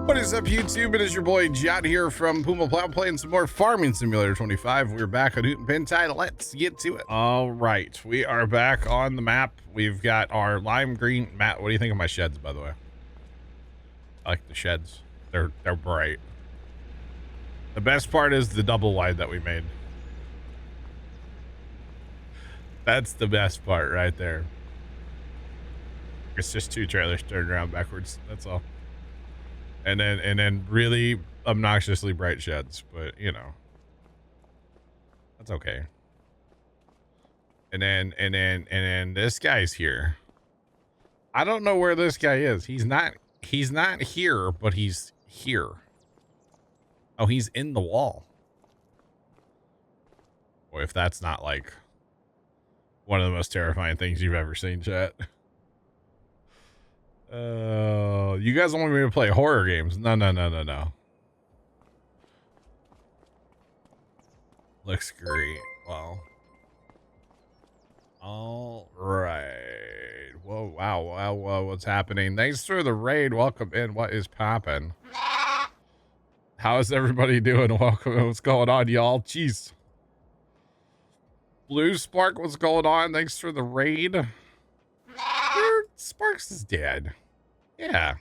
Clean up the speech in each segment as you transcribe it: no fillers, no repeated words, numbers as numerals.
What is up, YouTube? It is your boy Jot here from Puma Plow playing some more Farming Simulator 25. We're back on Hutan Pantai. Let's get to it. All right, we are back on the map. We've got our lime green map. What do you think of my sheds, by the way? I like the sheds. They're bright. The best part is the double wide that we made. That's the best part right there. It's just two trailers turned around backwards. That's all. And then really obnoxiously bright sheds, but you know, that's okay. And then this guy's here. I don't know where this guy is. He's not here, but he's here. Oh, he's in the wall. Boy, if that's not like one of the most terrifying things you've ever seen, chat. You guys want me to play horror games? No. Looks great. Well. All right. Whoa, wow, what's happening? Thanks for the raid. Welcome in. What is poppin'? How is everybody doing? Welcome in. What's going on, y'all? Jeez. Blue Spark, what's going on? Thanks for the raid. Sparks is dead. Yeah.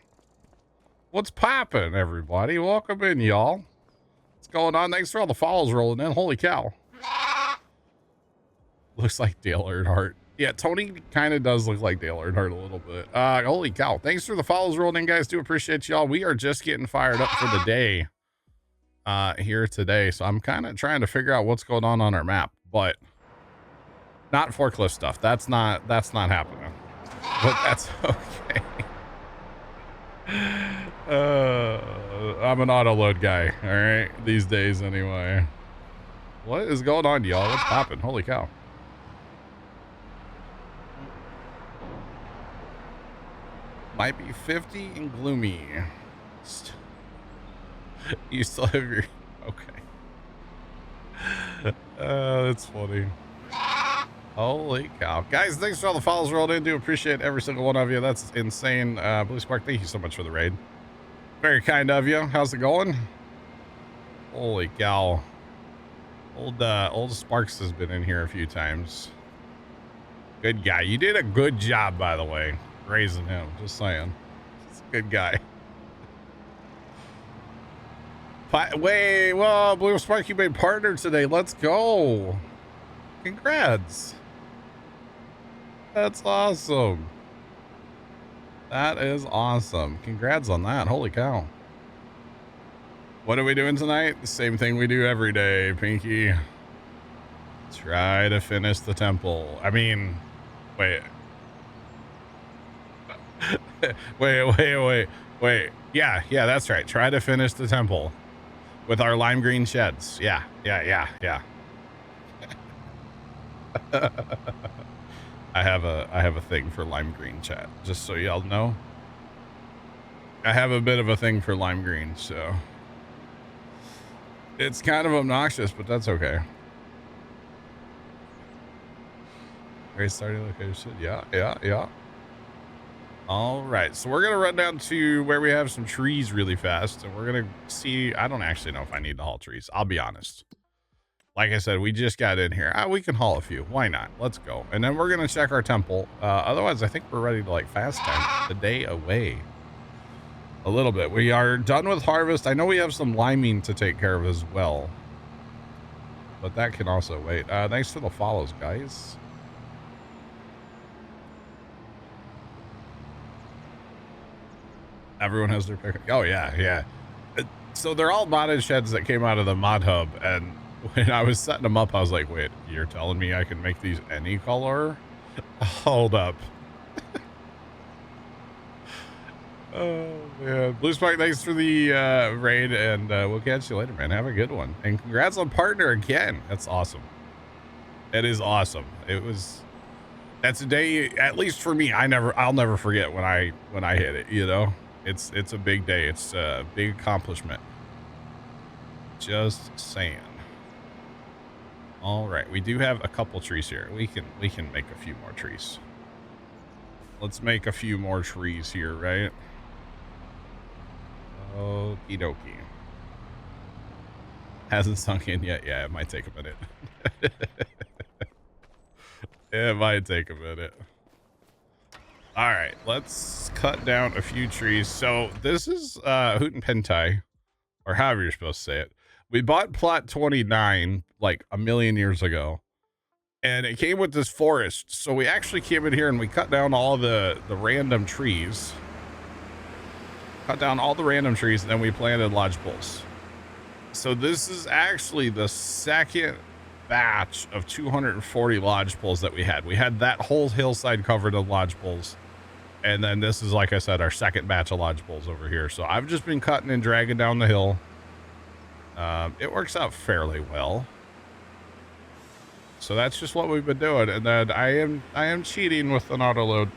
What's poppin', everybody? Welcome in, y'all. What's going on? Thanks for all the follows rolling in. Holy cow. Looks like Dale Earnhardt. Yeah, Tony kind of does look like Dale Earnhardt a little bit. Holy cow. Thanks for the follows rolling in, guys. Do appreciate y'all. We are just getting fired up for the day here today. So I'm kind of trying to figure out what's going on our map, but not forklift stuff. That's not happening. But that's okay. I'm an auto load guy, all right, these days anyway. What is going on, y'all? What's popping? Holy cow. Might be 50 and gloomy. You still have your okay. That's funny. Holy cow. Guys, thanks for all the follows rolled in. Do appreciate every single one of you. That's insane. Blue Spark, thank you so much for the raid. Very kind of you. How's it going? Holy cow. Old Sparks has been in here a few times. Good guy. You did a good job, by the way, raising him. Just saying. He's a good guy. Wait, well, Blue Spark, you made partner today. Let's go. Congrats. That's awesome. That is awesome. Congrats on that. Holy cow. What are we doing tonight? The same thing we do every day, Pinky. Try to finish the temple. I mean, wait. wait. Yeah, that's right. Try to finish the temple with our lime green sheds. Yeah. I have a thing for lime green, chat, just so y'all know. I have a bit of a thing for lime green, so it's kind of obnoxious, but that's okay. Great starting location. Yeah. All right, so we're gonna run down to where we have some trees really fast, and we're gonna see. I don't actually know if I need to haul trees, I'll be honest. Like I said, we just got in here. We can haul a few. Why not? Let's go. And then we're going to check our temple. Otherwise, I think we're ready to like fast time the day away. A little bit. We are done with harvest. I know we have some liming to take care of as well. But that can also wait. Thanks for the follows, guys. Everyone has their pick. Oh, yeah. So they're all modded sheds that came out of the mod hub, and when I was setting them up, I was like, wait, you're telling me I can make these any color? Hold up. Oh, man. Blue Spark, thanks for the raid, and we'll catch you later, man. Have a good one. And congrats on partner again. That's awesome. It is awesome. That's a day, at least for me, I'll never forget when I hit it, you know? It's a big day. It's a big accomplishment. Just saying. All right, we do have a couple trees here. We can make a few more trees. Let's make a few more trees here, right? Okie dokie. Hasn't sunk in yet. Yeah, it might take a minute. It might take a minute. All right, let's cut down a few trees. So this is Hutan Pantai, or however you're supposed to say it. We bought plot 29 like a million years ago, and it came with this forest. So we actually came in here and we cut down all the random trees. Cut down all the random trees, and then we planted lodgepoles. So this is actually the second batch of 240 lodgepoles that we had. We had that whole hillside covered in lodgepoles. And then this is, like I said, our second batch of lodgepoles over here. So I've just been cutting and dragging down the hill. It works out fairly well. So that's just what we've been doing. And then I am cheating with an auto load,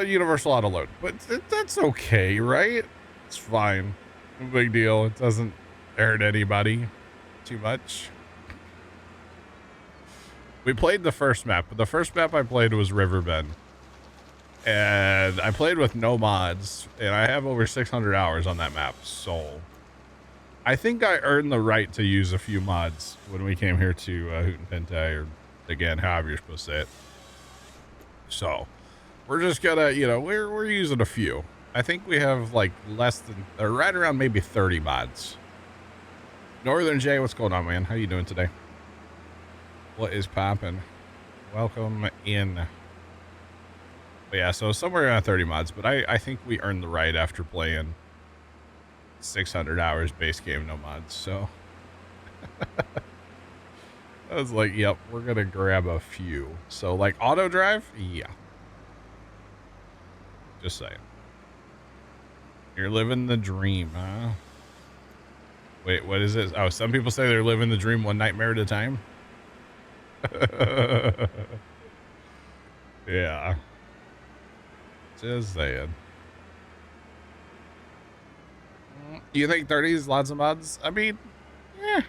universal auto load, but that's okay, right? It's fine. No big deal. It doesn't hurt anybody too much. We played the first map, but the first map I played was Riverbend. And I played with no mods, and I have over 600 hours on that map, so I think I earned the right to use a few mods when we came here to Hutan Pantai, or again, however you're supposed to say it. So we're just gonna, you know, we're using a few. I think we have like less than, or right around maybe 30 mods. Northern Jay, what's going on, man? How you doing today? What is poppin'? Welcome in. But yeah, so somewhere around 30 mods, but I think we earned the right after playing 600 hours base game, no mods, so. I was like, yep, we're gonna grab a few. So like auto drive, yeah. Just saying. You're living the dream, huh? Wait, what is this? Oh, some people say they're living the dream one nightmare at a time. Yeah. Just saying. Do you think 30 is lots of mods? I mean, yeah.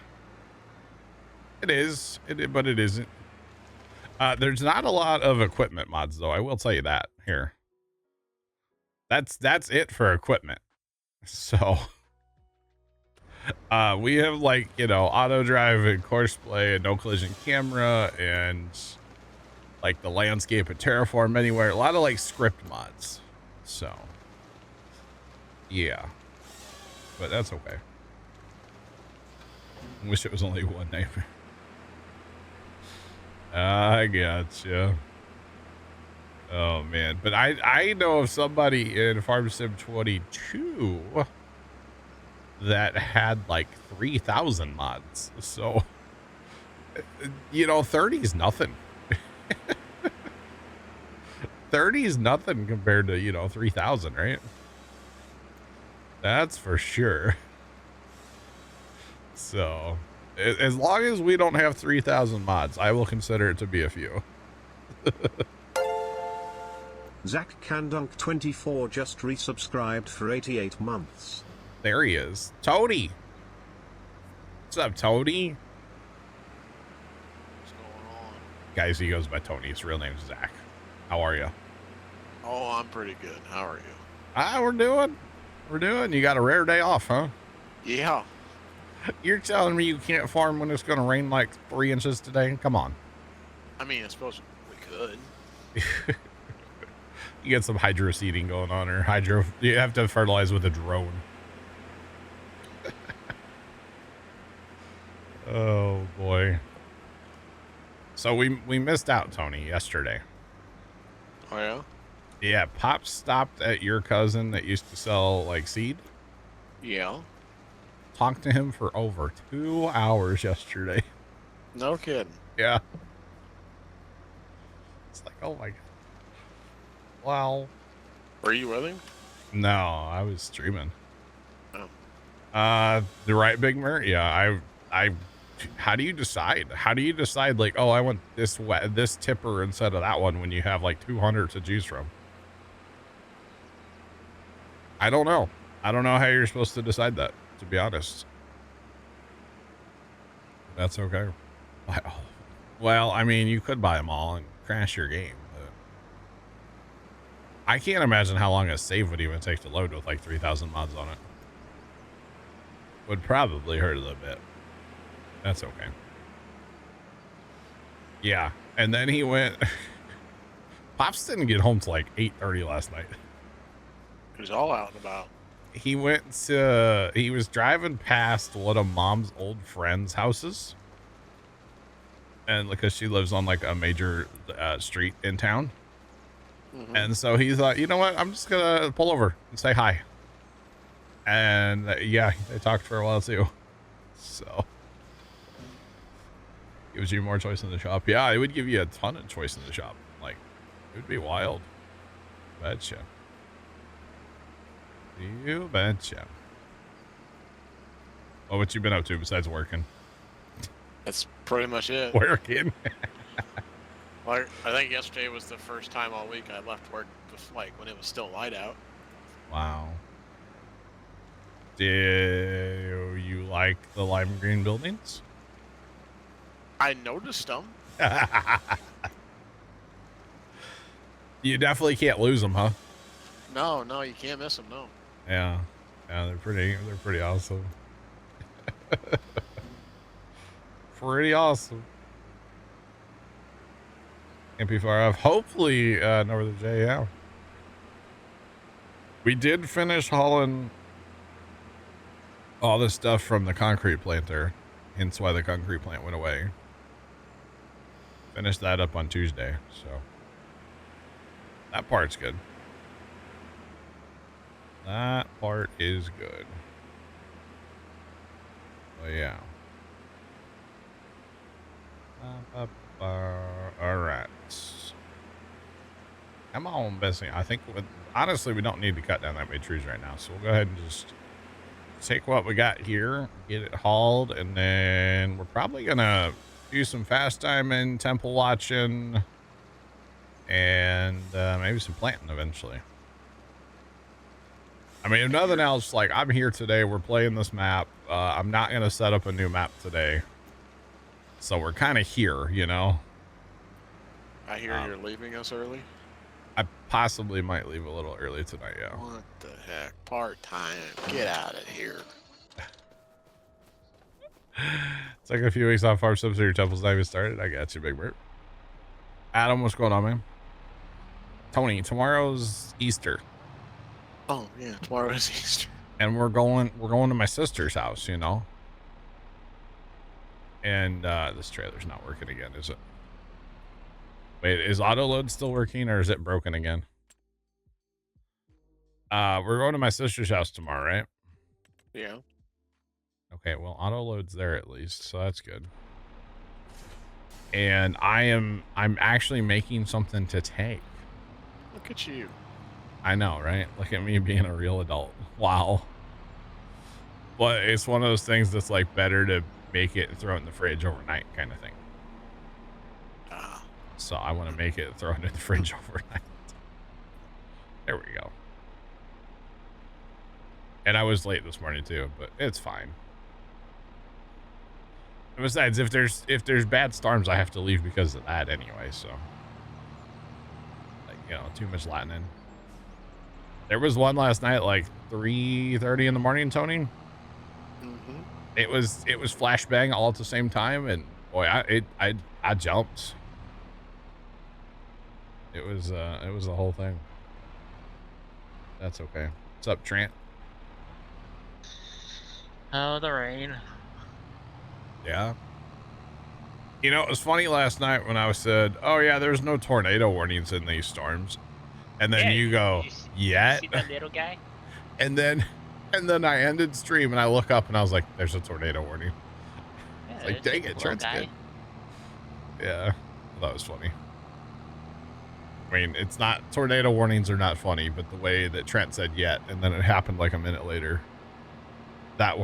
It is. But it isn't. There's not a lot of equipment mods, though. I will tell you that here. That's it for equipment. So we have, like, you know, auto drive and course play and no collision camera and like the landscape and terraform anywhere. A lot of like script mods. So yeah, but that's okay. I wish it was only one neighbor. I gotcha. Oh man, but I know of somebody in Farm Sim 22 that had like 3,000 mods. So, you know, 30 is nothing. 30 is nothing compared to, you know, 3,000, right? That's for sure. So, as long as we don't have 3,000 mods, I will consider it to be a few. Zach Candunk 24 just resubscribed for 88 months. There he is. Toady. What's up, Toady? What's going on? Guys, he goes by Tony. His real name's Zach. How are you? Oh, I'm pretty good. How are you? We're doing. We're doing. You got a rare day off, huh? Yeah. You're telling me you can't farm when it's going to rain like 3 inches today? Come on. I mean, I suppose we could. You get some hydro seeding going on, or you have to fertilize with a drone. Oh boy. So we missed out, Tony, yesterday. Oh yeah? Yeah, Pop stopped at your cousin that used to sell like seed. Yeah. Talked to him for over 2 hours yesterday. No kidding. Yeah. It's like, oh my god. Wow. Were you with him? No, I was streaming. Oh. The right, Big Mer? Yeah, how do you decide? How do you decide, like, oh, I want this tipper instead of that one when you have like 200 to choose from? I don't know. I don't know how you're supposed to decide that, to be honest. That's okay. Well, I mean, you could buy them all and crash your game. But I can't imagine how long a save would even take to load with like 3,000 mods on it. Would probably hurt a little bit. That's okay. Yeah. And then he went... Pops didn't get home till like 8:30 last night. He was all out and about. He went to... He was driving past one of Mom's old friends' houses. And because she lives on like a major street in town. Mm-hmm. And so he thought, you know what? I'm just going to pull over and say hi. And yeah, they talked for a while too. So gives you more choice in the shop. Yeah, it would give you a ton of choice in the shop. Like, it would be wild. Betcha. You betcha. Well, what you been up to besides working? That's pretty much it. Working. Well, I think yesterday was the first time all week I left work, like when it was still light out. Wow. Do you like the lime green buildings? I noticed them. You definitely can't lose them, huh? No, you can't miss them. No. Yeah, they're pretty awesome. Pretty awesome. Can't be far off. Hopefully, Northern J. Yeah. We did finish hauling all the stuff from the concrete plant there, hence why the concrete plant went away. Finished that up on Tuesday, so that part's good. That part is good. Well, yeah. All right. Come on, Bessie. I think, honestly, we don't need to cut down that many trees right now, so we'll go ahead and just take what we got here, get it hauled, and then we're probably gonna do some fast time and temple watching and maybe some planting eventually. I mean, if nothing else, like, I'm here today, we're playing this map. I'm not gonna set up a new map today, so we're kind of here, you know. I hear you're leaving us early. I possibly might leave a little early tonight, yeah. What the heck? Part-time. Get out of here. It's like a few weeks off farm subs so your temple's not even started. I got you, Big Bird. Adam, what's going on, man? Tony, tomorrow's Easter. Oh yeah, tomorrow is Easter. And we're going to my sister's house, you know. And this trailer's not working again, is it? Wait, is auto load still working or is it broken again? We're going to my sister's house tomorrow, right? Yeah. Okay, well, auto load's there at least, so that's good. And I'm actually making something to take. Look at you. I know, right? Look at me being a real adult. Wow. But it's one of those things that's like better to make it and throw it in the fridge overnight kind of thing. So I want to make it and throw it in the fridge overnight. There we go. And I was late this morning too, but it's fine. And besides, if there's bad storms, I have to leave because of that anyway. So, like, you know, too much lightning. There was one last night, like 3:30 in the morning, Tony. Mm-hmm. It was flashbang all at the same time, and boy, I jumped. It was the whole thing. That's okay. What's up, Trent? Oh, the rain. Yeah. You know, it was funny last night when I said, oh yeah, there's no tornado warnings in these storms. And then you go, yet? You see that little guy? And then I ended stream and I look up and I was like, there's a tornado warning. Yeah, It's like, dang it, Trent's good. Yeah, that was funny. I mean, it's not, tornado warnings are not funny, but the way that Trent said yet, and then it happened like a minute later, that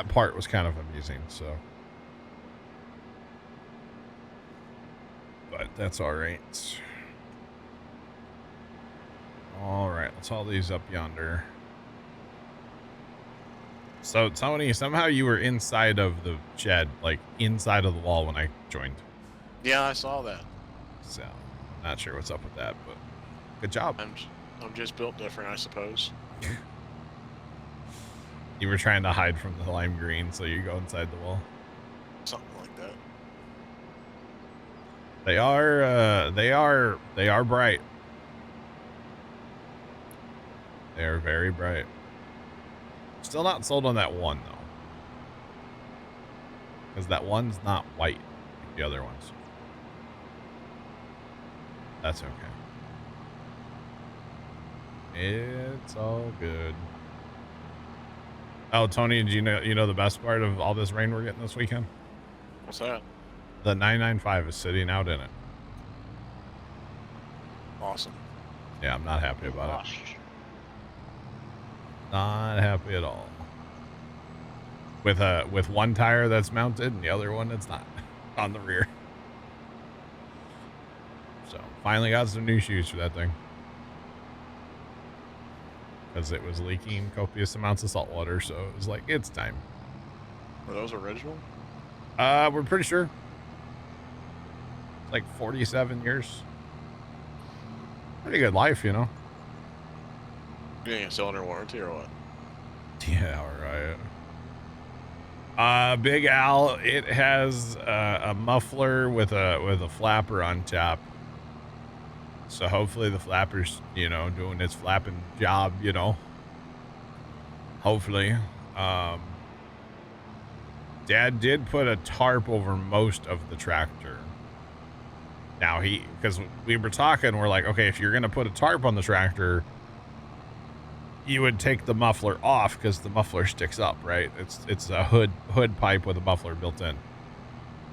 part was kind of amusing, so. But that's all right. All right, let's haul these up yonder. So, Tony, somehow you were inside of the shed, like inside of the wall when I joined. Yeah, I saw that. So, not sure what's up with that, but good job. I'm just built different, I suppose. You were trying to hide from the lime green, so you go inside the wall. Something like that. They are bright. They are very bright. Still not sold on that one though, because that one's not white like the other ones. That's okay. It's all good. Oh, Tony, did you know the best part of all this rain we're getting this weekend? What's that? The 995 is sitting out in it. Awesome. Yeah, I'm not happy about it. Gosh. Not happy at all. With one tire that's mounted and the other one that's not on the rear. So finally got some new shoes for that thing. Because it was leaking copious amounts of salt water, so it was like, it's time. Were those original? We're pretty sure. It's like 47 years. Pretty good life, you know? You think it's still under warranty or what? Yeah, right. Big Al, it has a muffler with a flapper on top. So hopefully the flapper's, you know, doing its flapping job, you know. Hopefully. Dad did put a tarp over most of the tractor. Now because we were talking, we're like, okay, if you're going to put a tarp on the tractor, you would take the muffler off because the muffler sticks up, right? It's a hood pipe with a muffler built in.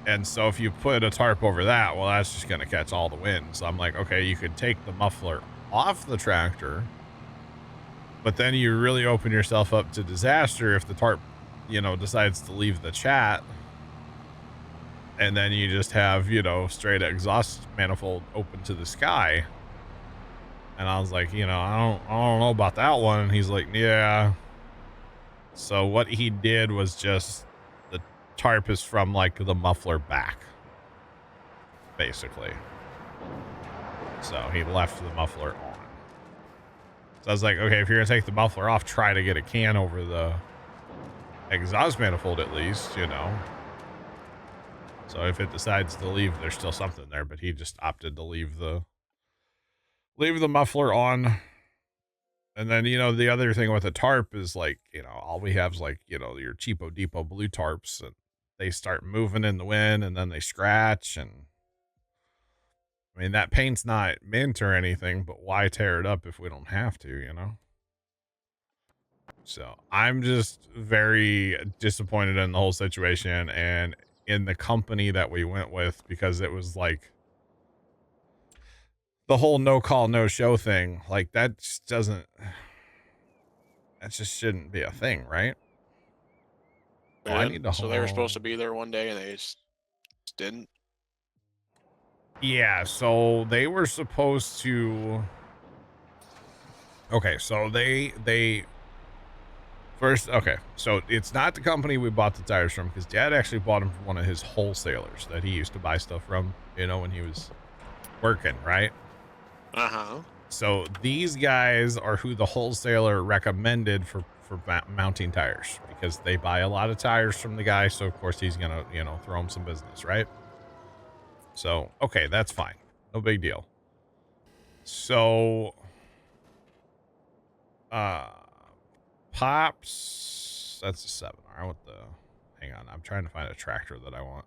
And so if you put a tarp over that, well, that's just going to catch all the wind. So I'm like, okay, you could take the muffler off the tractor, but then you really open yourself up to disaster if the tarp, you know, decides to leave the chat. And then you just have, you know, straight exhaust manifold open to the sky. And I was like, you know, I don't know about that one. And he's like, yeah. So what he did was just the tarp is from like the muffler back, basically. So he left the muffler on. So I was like, okay, if you're gonna take the muffler off, try to get a can over the exhaust manifold at least, you know. So if it decides to leave, there's still something there, but he just opted to leave the muffler on. And then, you know, the other thing with a tarp is like, you know, all we have is like, you know, your cheapo depot blue tarps, and they start moving in the wind and then they scratch. And I mean, that paint's not mint or anything, but why tear it up if we don't have to, you know? So I'm just very disappointed in the whole situation and in the company that we went with, because it was like the whole no call, no show thing. Like that just shouldn't be a thing, right? Oh, I need to So they were supposed to be there one day and they just didn't. Yeah, so they were supposed to. Okay, so they first. Okay, so it's not the company we bought the tires from, because Dad actually bought them from one of his wholesalers that he used to buy stuff from, you know, when he was working, right? Uh-huh. So these guys are who the wholesaler recommended for mounting tires, because they buy a lot of tires from the guy. So of course he's gonna, you know, throw him some business, right? So, okay, that's fine. No big deal. So, Pops, that's a 7. I want hang on. I'm trying to find a tractor that I want.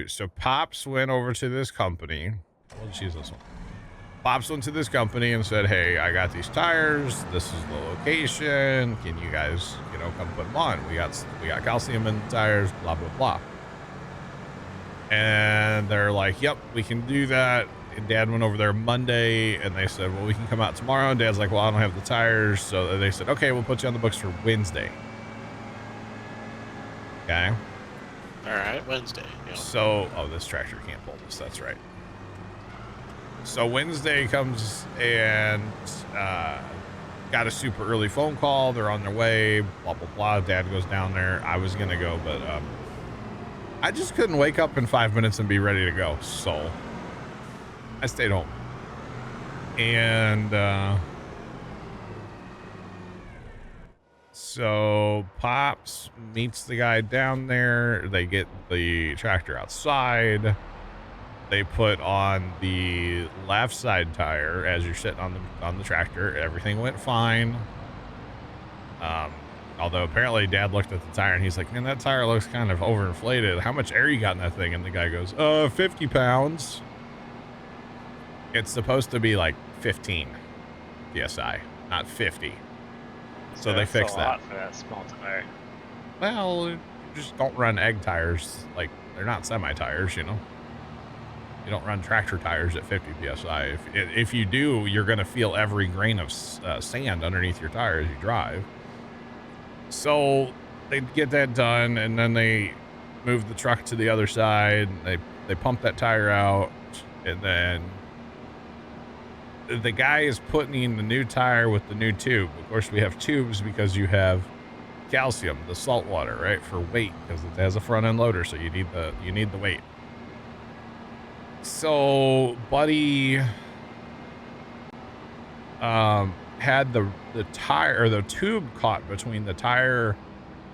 So Pops went over to this company. We'll just use this one. Pops went to this company and said, hey, I got these tires. This is the location. Can you guys, you know, come put them on? We got calcium in the tires, blah, blah, blah. And they're like, yep, we can do that. And Dad went over there Monday and they said, well, we can come out tomorrow. And Dad's like, well, I don't have the tires. So they said, okay, we'll put you on the books for Wednesday. Okay. All right, Wednesday. Yeah. So, oh, this tractor can't pull this. That's right. So Wednesday comes and got a super early phone call. They're on their way, blah, blah, blah. Dad goes down there. I was going to go, but I just couldn't wake up in 5 minutes and be ready to go. So I stayed home. And so Pops meets the guy down there. They get the tractor outside. They put on the left side tire as you're sitting on the tractor. Everything went fine. Although apparently Dad looked at the tire and he's like, man, that tire looks kind of overinflated. How much air you got in that thing? And the guy goes, 50 pounds. It's supposed to be like 15 PSI, not 50. So they fixed that. That's a lot for that small tire. Well, you just don't run egg tires. Like, they're not semi-tires, you know? You don't run tractor tires at 50 PSI. If you do, you're going to feel every grain of sand underneath your tire as you drive. So they get that done, and then they move the truck to the other side. They pump that tire out, and then the guy is putting in the new tire with the new tube. Of course, we have tubes because you have calcium, the salt water, right, for weight, because it has a front end loader, so you need the weight. So Buddy had the tire, or the tube, caught between the tire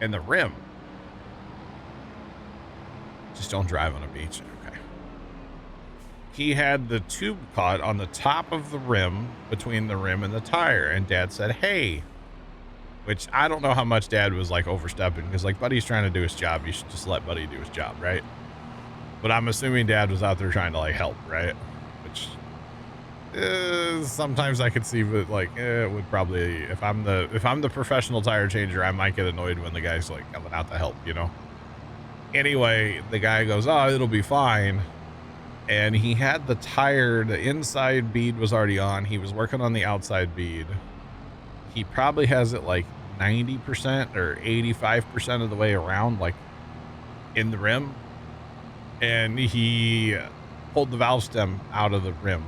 and the rim. Just don't drive on a beach. Okay. He had the tube caught on the top of the rim, between the rim and the tire, and Dad said, hey, which I don't know how much Dad was like overstepping, because like Buddy's trying to do his job. You should just let Buddy do his job, right? But I'm assuming Dad was out there trying to like help, right? Which sometimes I could see, but like it would probably, if I'm the professional tire changer, I might get annoyed when the guy's like coming out to help, you know? Anyway, the guy goes, oh, it'll be fine. And he had the tire, the inside bead was already on. He was working on the outside bead. He probably has it like 90% or 85% of the way around, like in the rim. And he pulled the valve stem out of the rim,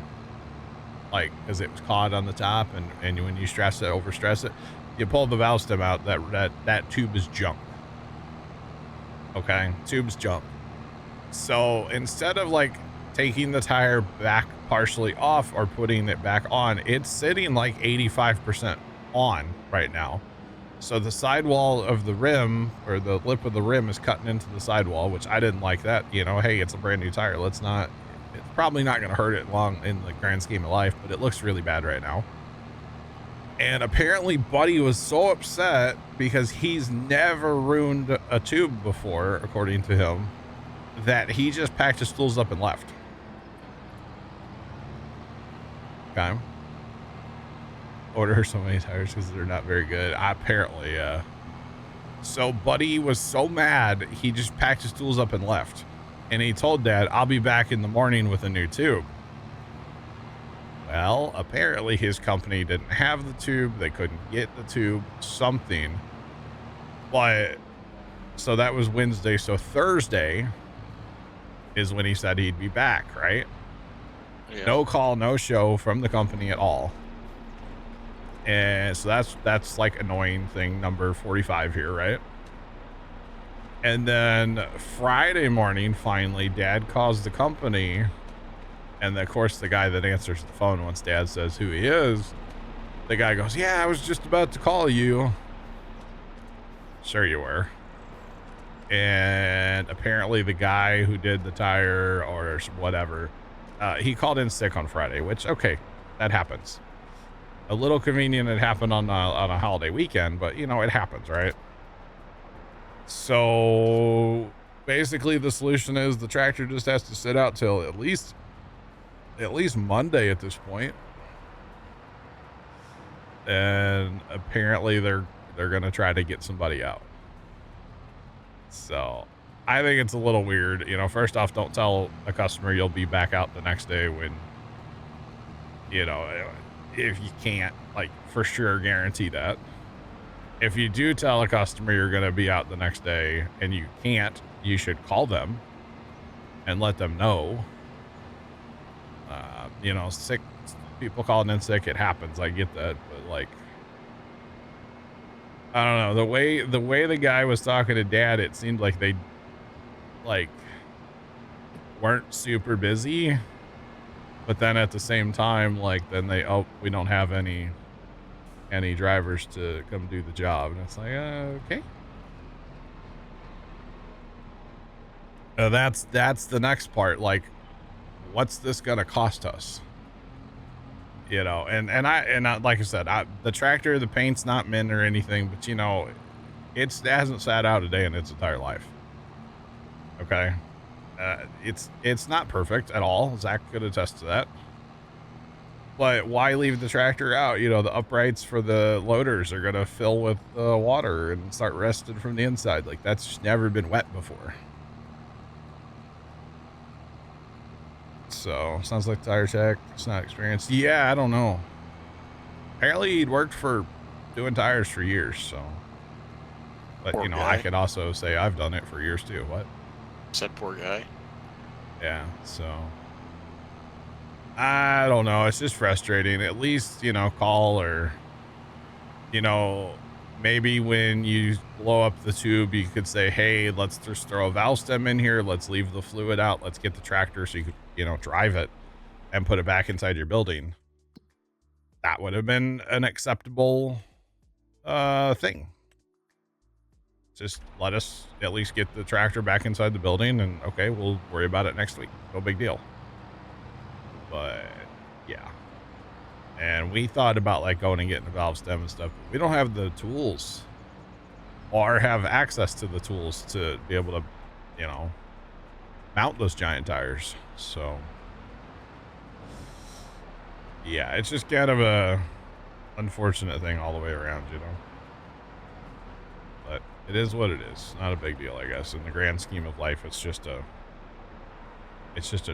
like, because it was caught on the top, and when you overstress it, you pull the valve stem out, that tube is junk. Okay, tube's junk. So instead of like taking the tire back partially off or putting it back on, it's sitting like 85% on right now. So the sidewall of the rim, or the lip of the rim, is cutting into the sidewall, which I didn't like that. You know, hey, it's a brand new tire. It's probably not going to hurt it long in the grand scheme of life, but it looks really bad right now. And apparently Buddy was so upset because he's never ruined a tube before, according to him, that he just packed his tools up and left. Okay. Order so many tires because they're not very good. Apparently, so Buddy was so mad, he just packed his tools up and left. And he told Dad, I'll be back in the morning with a new tube. Well, apparently his company didn't have the tube. They couldn't get the tube, something. But, so that was Wednesday. So Thursday is when he said he'd be back, right? Yeah. No call, no show from the company at all. And so that's like annoying thing number 45 here, right? And then Friday morning, finally, Dad calls the company. And of course, the guy that answers the phone, once Dad says who he is, the guy goes, yeah, I was just about to call you. Sure you were. And apparently the guy who did the tire or whatever, he called in sick on Friday, which, okay, that happens. A little convenient it happened on a holiday weekend, but you know, it happens, right? So basically the solution is the tractor just has to sit out till at least Monday at this point. And apparently they're going to try to get somebody out. So I think it's a little weird. You know, first off, don't tell a customer you'll be back out the next day when, you know, if you can't, like, for sure guarantee that. If you do tell a customer you're going to be out the next day and you can't, you should call them and let them know. You know, sick people calling in sick, it happens. I get that, but like, I don't know, the way the guy was talking to Dad, it seemed like they like weren't super busy. But then at the same time, like, then we don't have any drivers to come do the job. And it's like, okay. That's the next part. Like, what's this going to cost us? You know, and I, like I said, the tractor, the paint's not mint or anything, but you know, it hasn't sat out a day in its entire life. Okay. It's not perfect at all. Zach could attest to that. But why leave the tractor out? You know, the uprights for the loaders are going to fill with water and start rusting from the inside. Like, that's just never been wet before. So, sounds like tire tech. It's not experienced. Yeah, I don't know. Apparently, he'd worked for doing tires for years, so. But, Poor you know, guy. I could also say I've done it for years, too. What? Said poor guy. Yeah, so. I don't know. It's just frustrating. At least, you know, call or, you know, maybe when you blow up the tube, you could say, hey, let's just throw a valve stem in here. Let's leave the fluid out. Let's get the tractor so you could, you know, drive it and put it back inside your building. That would have been an acceptable thing. Just let us at least get the tractor back inside the building and okay, we'll worry about it next week. No big deal. But yeah. And we thought about like going and getting the valve stem and stuff, but we don't have the tools or have access to the tools to be able to, you know, mount those giant tires. So yeah, it's just kind of a unfortunate thing all the way around, you know. But it is what it is. Not a big deal, I guess. In the grand scheme of life, it's just a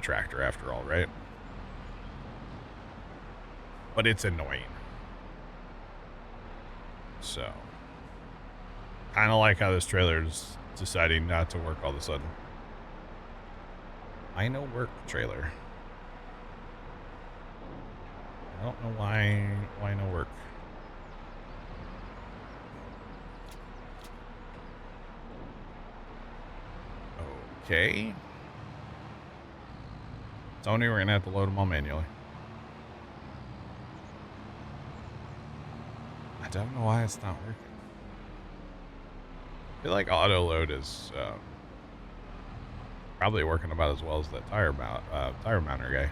tractor after all, right? But it's annoying. So kind of like how this trailer is deciding not to work all of a sudden. I know work trailer. I don't know why no work. Okay. Tony, we're gonna have to load them all manually. I don't know why it's not working. I feel like auto load is probably working about as well as that tire mounter guy.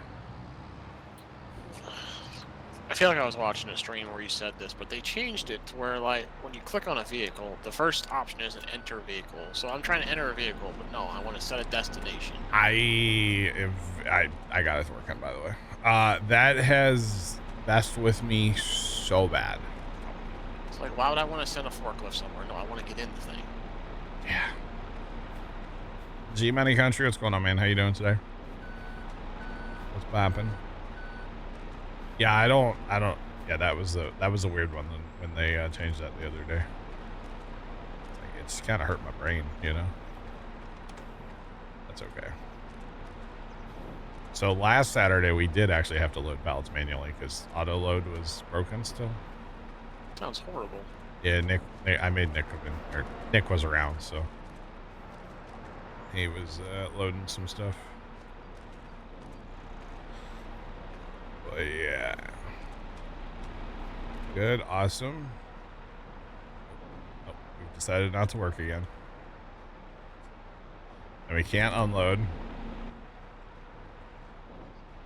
I feel like I was watching a stream where you said this, but they changed it to where, like, when you click on a vehicle, the first option is an enter vehicle. So I'm trying to enter a vehicle, but no, I want to set a destination. I got it working, by the way. That has messed with me so bad. It's like, why would I want to send a forklift somewhere? No, I want to get in the thing. Yeah. G-Money Country, what's going on, man? How you doing today? What's poppin'? Yeah, I don't. Yeah, that was a weird one when they changed that the other day. It just kind of hurt my brain, you know. That's okay. So last Saturday we did actually have to load pallets manually because auto load was broken still. Sounds horrible. Yeah, I made Nick come in, or Nick was around, so he was loading some stuff. But yeah. Good, awesome. Oh, we've decided not to work again. And we can't unload.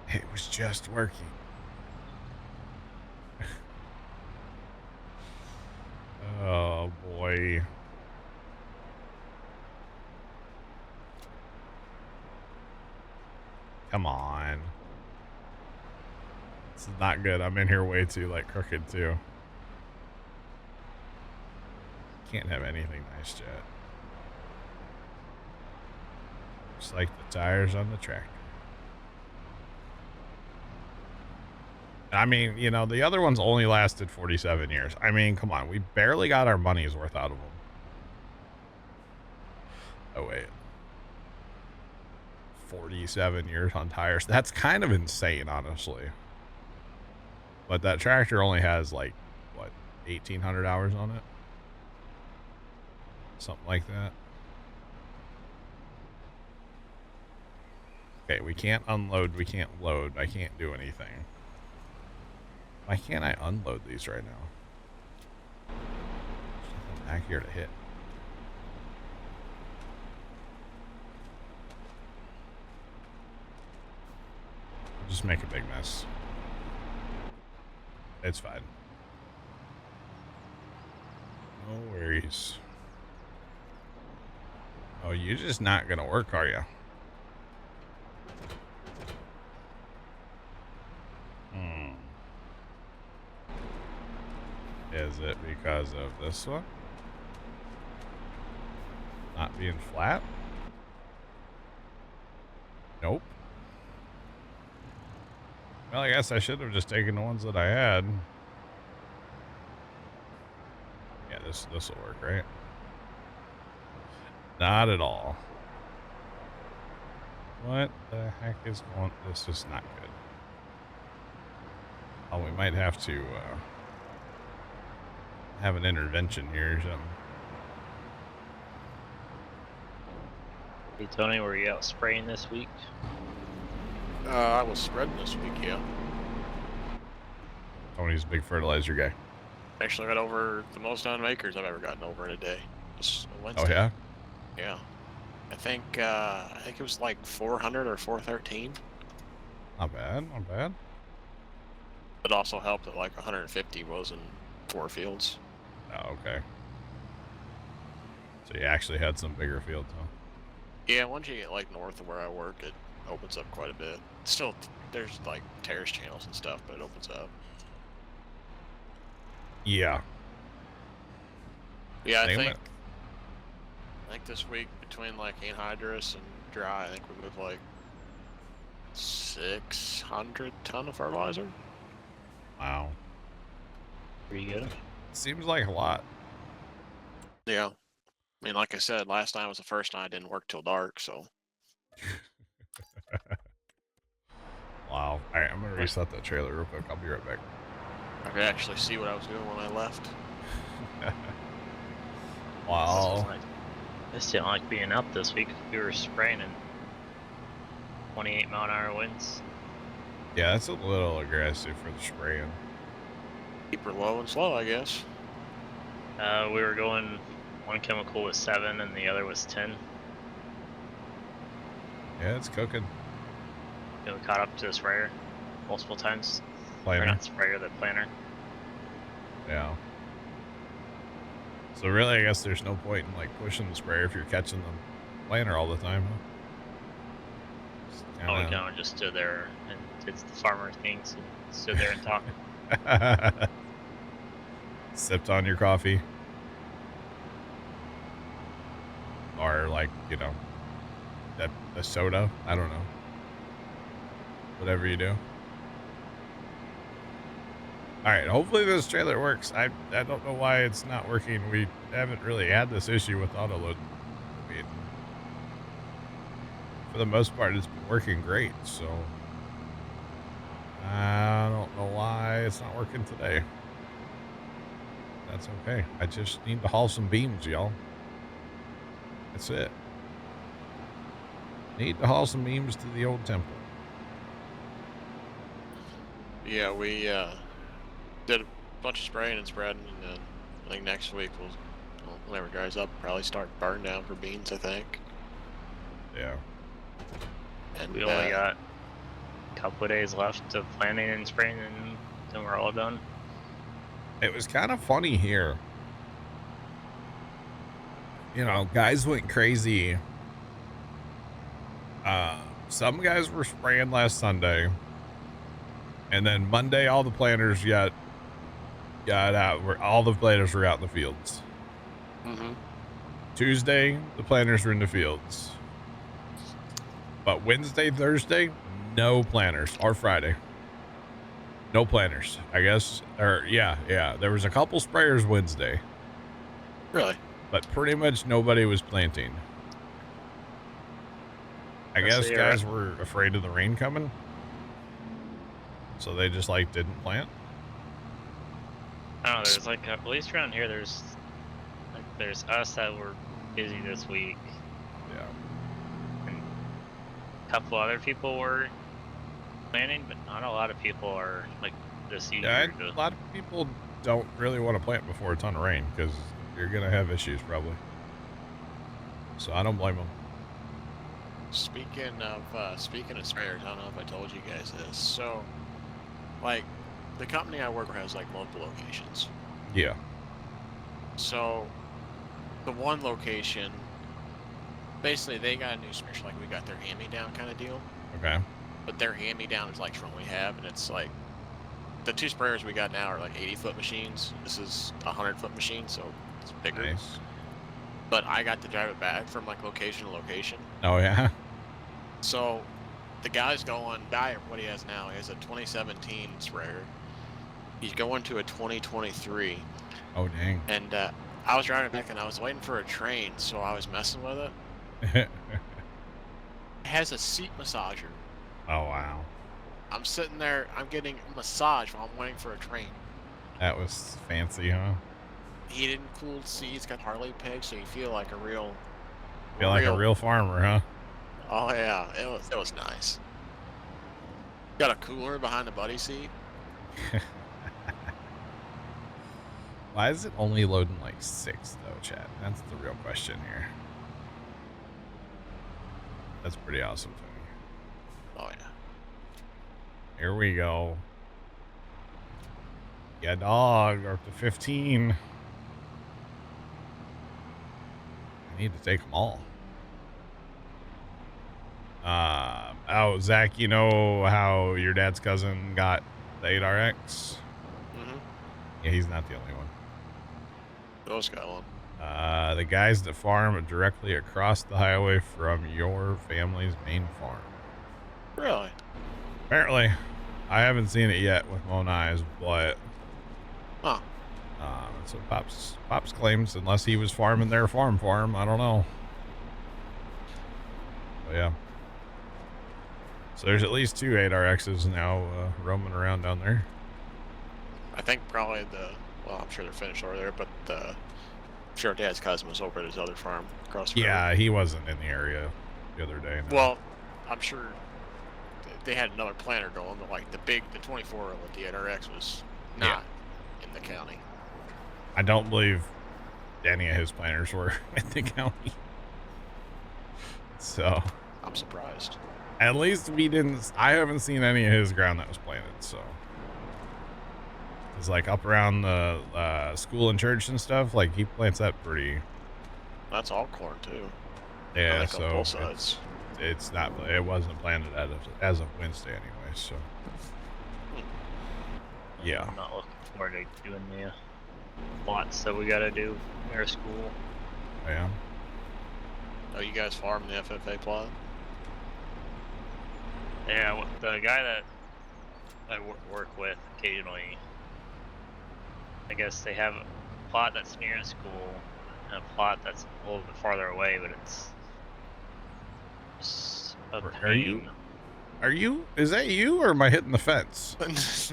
It was just working. Oh boy. Come on. This is not good. I'm in here way too like crooked too. Can't have anything nice yet. Just like the tires on the tractor. I mean, you know, the other ones only lasted 47 years. I mean, come on. We barely got our money's worth out of them. Oh, wait. 47 years on tires. That's kind of insane, honestly. But that tractor only has, like, what, 1,800 hours on it? Something like that. Okay, we can't unload, we can't load, I can't do anything. Why can't I unload these right now? There's nothing back here to hit. I'll just make a big mess. It's fine. No worries. Oh, you're just not gonna work, are you? Is it because of this one? Not being flat? Nope. Well, I guess I should have just taken the ones that I had. Yeah, this will work, right? Not at all. What the heck is going? This is not good. Oh, we might have to have an intervention here or something. Hey Tony, were you out spraying this week? I was spreading this week, yeah. Tony's a big fertilizer guy. Actually got over the most on acres I've ever gotten over in a day. Just a Wednesday. Oh yeah? Yeah. I think it was like 400 or 413. Not bad, not bad. It also helped that like 150 was in 4 fields. Oh, okay. So you actually had some bigger fields, huh? Yeah, once you get like north of where I work, it opens up quite a bit. Still, there's like terrace channels and stuff, but it opens up. Yeah. Yeah, Damn I it. think this week between like anhydrous and dry, I think we moved like 600 ton of fertilizer. Wow. Pretty good. Seems like a lot. Yeah. I mean, like I said, last night was the first night I didn't work till dark, so. Wow. All right, I'm going to reset that trailer real quick. I'll be right back. I could actually see what I was doing when I left. Wow. I just didn't like being up this week. We were spraying in 28-mile-an-hour winds. Yeah, that's a little aggressive for the spraying. Keep her low and slow, I guess. We were going, one chemical was 7 and the other was 10. Yeah, it's cooking. We caught up to the sprayer multiple times. Or Planner. not sprayer, the planner. Yeah. So really, I guess there's no point in like pushing the sprayer if you're catching the planner all the time, huh? Just We kinda- kind of just stood there and did the farmer things and stood there and talked. Sipped on your coffee. Or like, you know, the soda. I don't know. Whatever you do. Alright, hopefully this trailer works. I don't know why it's not working. We haven't really had this issue with autoload. I mean, for the most part, it's been working great, so I don't know why it's not working today. That's okay. I just need to haul some beams, y'all. That's it. Need to haul some beams to the old temple. Yeah, we did a bunch of spraying and spreading, and then I think next week we'll whenever it dries up, probably start burn down for beans, I think. Yeah. And We only got a couple of days left of planting and spraying, and then we're all done. It was kind of funny here. You know, guys went crazy. Some guys were spraying last Sunday. And then Monday, all the planters got out. All the planters were out in the fields. Mm-hmm. Tuesday, the planters were in the fields. But Wednesday, Thursday, no planters. Or Friday. No planters, I guess. Or, yeah. There was a couple sprayers Wednesday. Really? But pretty much nobody was planting. I guess So you're guys were afraid of the rain coming. So they just, like, didn't plant. I don't know, there's like, at least around here, there's us that were busy this week. Yeah. And a couple other people were planning, but not a lot of people are like this eager Yeah, to. a lot of people don't really want to plant before a ton of rain because you're gonna have issues probably. So I don't blame them. Speaking of sprayers, I don't know if I told you guys this. So, like, the company I work for has like multiple locations. Yeah. So, the one location, basically, they got a new sprayer, like we got their hand-me-down kind of deal. Okay. But their hand-me-down is like from what we have, and it's like the two sprayers we got now are like 80-foot machines. This is a 100-foot machine, so it's bigger. Nice. But I got to drive it back from like location to location. Oh yeah. So the guy's going, what he has now, he has a 2017 sprayer. He's going to a 2023. Oh dang. And I was driving it back and I was waiting for a train, so I was messing with it. It has a seat massager. Oh wow. I'm sitting there, I'm getting a massage while I'm waiting for a train. That was fancy, huh? Heated and cooled seats, got Harley pegs, so you feel like a real... Feel like a real farmer, huh? Oh yeah, it was nice. Got a cooler behind the buddy seat. Why is it only loading like 6 though, Chad? That's the real question here. That's pretty awesome, Tony. Oh yeah. Here we go. Yeah, dog, up to 15. I need to take them all. Oh, Zach, you know how your dad's cousin got the 8RX? Mm-hmm. Yeah, he's not the only one. Those got one. The guys that farm directly across the highway from your family's main farm. Really? Apparently. I haven't seen it yet with my own eyes, but Huh. that's what Pops claims, unless he was farming their farm for him. I don't know. But yeah. So there's at least 2 8RXs now roaming around down there. I think probably well, I'm sure they're finished over there, but I'm sure Dad's cousin was over at his other farm across the river. Yeah, he wasn't in the area the other day. No. Well, I'm sure they had another planter going, but like the 24 with the 8RX was not in the county. I don't believe any of his planters were in the county. So I'm surprised. at least I haven't seen any of his ground that was planted. So it's like up around the school and church and stuff. Like he plants that pretty. That's all corn too. Yeah, I think so on both sides. it's not. It wasn't planted as of Wednesday anyway. So yeah. I'm not looking forward to doing the lots that we gotta do near school. Yeah. Oh, you guys farm the FFA plot? Yeah, the guy that I work with occasionally, I guess they have a plot that's near the school and a plot that's a little bit farther away, but it's a pain. Is that you or am I hitting the fence?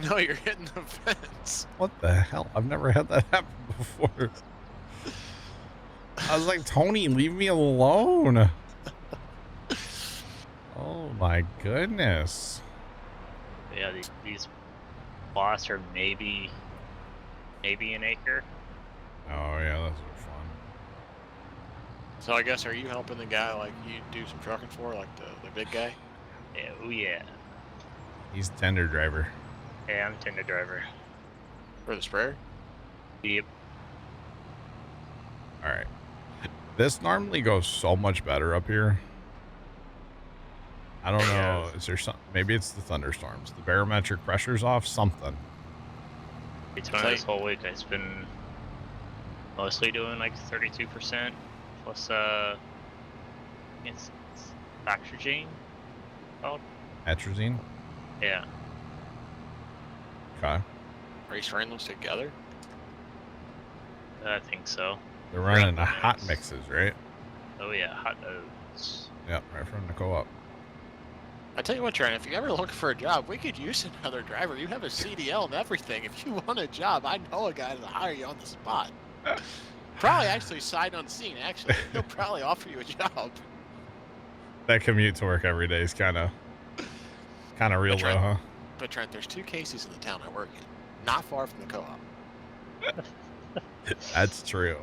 No, you're hitting the fence. What the hell? I've never had that happen before. I was like, Tony, leave me alone. Oh my goodness. Yeah, these plots are maybe an acre. Oh yeah, those are fun. So I guess, are you helping the guy like you do some trucking for, like the big guy? Yeah, oh yeah. He's tender driver. Yeah, I'm tender driver. For the sprayer? Yep. All right. This normally goes so much better up here. I don't know. Is there some? Maybe it's the thunderstorms. The barometric pressure's off. Something. Between this whole week, I've been mostly doing like 32% plus it's Bactrogene called. Atrazine. Yeah. Okay. Are you spraying those together? I think so. They're running Right. the hot mixes, right? Oh yeah, hot nose. Yep, right from the co-op. I tell you what, Trent, if you're ever looking for a job, we could use another driver. You have a CDL and everything. If you want a job, I know a guy to hire you on the spot. Probably actually sight unseen, actually. He'll probably offer you a job. That commute to work every day is kind of real But Trent, low, huh? but Trent, there's 2 Casey's in the town I work in, not far from the co-op. That's true.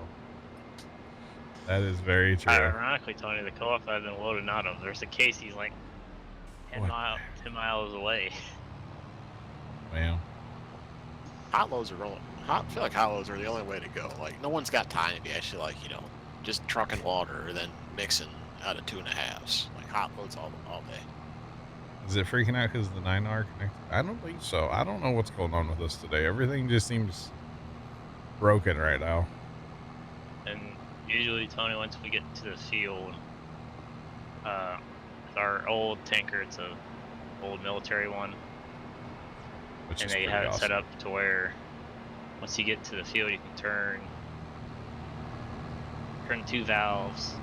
That is very true. Ironically, Tony, the co-op that I've been loading out of, there's a Casey's like 10 miles away. Wow. Hot loads are rolling. I feel like hot loads are the only way to go. Like, no one's got time to be actually like, you know, just trucking water or then mixing out of 2.5s. Like hot loads all day. Is it freaking out because the 9R connected? I don't think so. I don't know what's going on with this today. Everything just seems broken right now. And usually, Tony, once we get to the field, with our old tanker, it's a old military one, Which and is they pretty have it awesome. set up to where once you get to the field, you can turn 2 valves,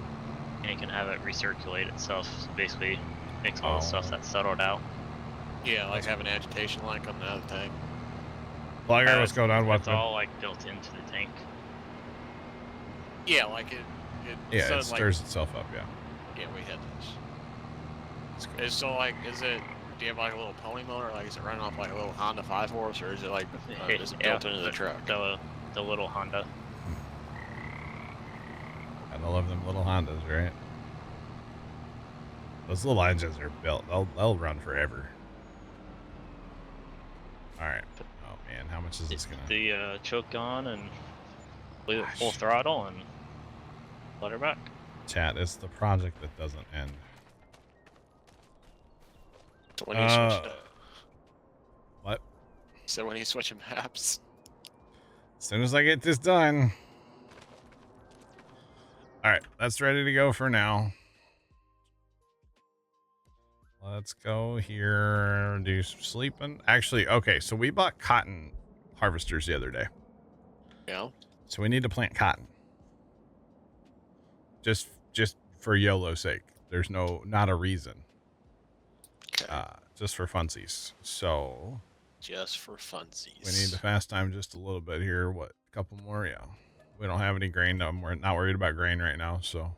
and you can have it recirculate itself. So basically, mix all the stuff that's settled out. Yeah, like having agitation like on the other tank. Flagger, what's going on? It's all like built into the tank. Yeah, like it Yeah, says, it stirs itself up, yeah. Yeah, we had this. It's cool. Is so like, do you have like a little pony motor? Like, is it running off like a little Honda 5-horse, or is it like is it built into the truck? The little Honda. Gotta love them little Hondas, right? Those little engines are built. They'll run forever. All right. Oh man, how much is this gonna? The choke on and leave it full Gosh. throttle and let her back. Chat, it's the project that doesn't end. So when you switch to, What? so when you switch maps. As soon as I get this done. All right, that's ready to go for now. Let's go here, do some sleeping. Actually, okay, so we bought cotton harvesters the other day. Yeah. So we need to plant cotton. Just for YOLO's sake. There's not a reason. Okay. Just for funsies. So Just for funsies. we need to fast time just a little bit here. What, a couple more? Yeah. We don't have any grain. We're not worried about grain right now, so.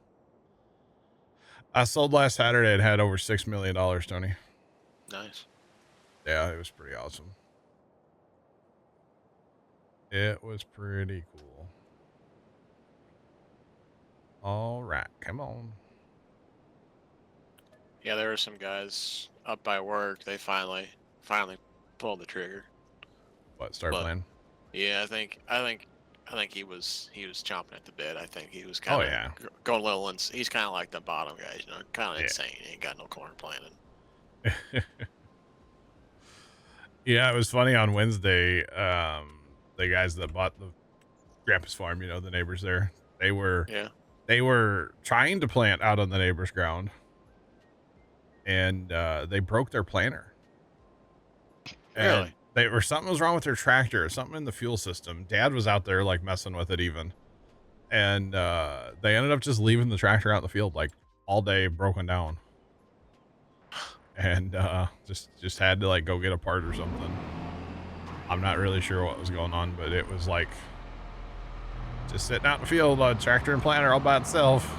I sold last Saturday. It had over $6 million, Tony. Nice. Yeah, it was pretty awesome. It was pretty cool. All right, come on. Yeah, there were some guys up by work. They finally pulled the trigger. What, start playing? Yeah, I think he was chomping at the bit. I think he was kind of going a little. He's kind of like the bottom guys, you know, kind of insane. He ain't got no corn planted. Yeah, it was funny on Wednesday. The guys that bought the Grandpa's farm, you know, the neighbors there, they were trying to plant out on the neighbor's ground, and they broke their planter. Really? And something was wrong with their tractor, something in the fuel system. Dad was out there like messing with it even. And they ended up just leaving the tractor out in the field like all day broken down. And just had to like go get a part or something. I'm not really sure what was going on, but it was like just sitting out in the field, tractor and planter all by itself.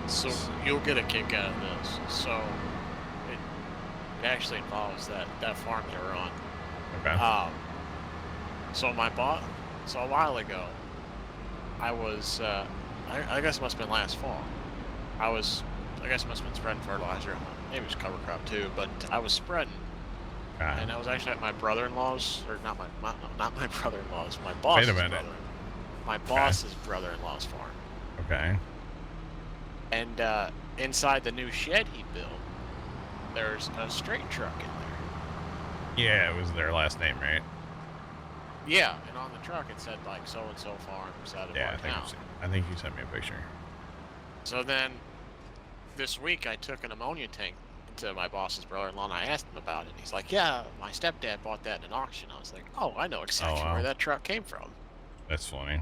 So you'll get a kick out of this. So it actually involves that farm they were on. Okay. So a while ago, I was I guess it must have been last fall. I guess it must have been spreading fertilizer. Maybe it was cover crop too, but I was spreading. And I was actually at my brother-in-law's, or not my brother-in-law's, my boss's brother. My boss's brother-in-law's farm. Okay. And inside the new shed he built, there's a straight truck in there. Yeah, it was their last name, right? Yeah, and on the truck it said like so-and-so farms out of our town. I think you sent me a picture. So then, this week I took an ammonia tank to my boss's brother-in-law and I asked him about it. He's like, yeah, my stepdad bought that in an auction. I was like, oh, I know exactly where that truck came from. That's funny.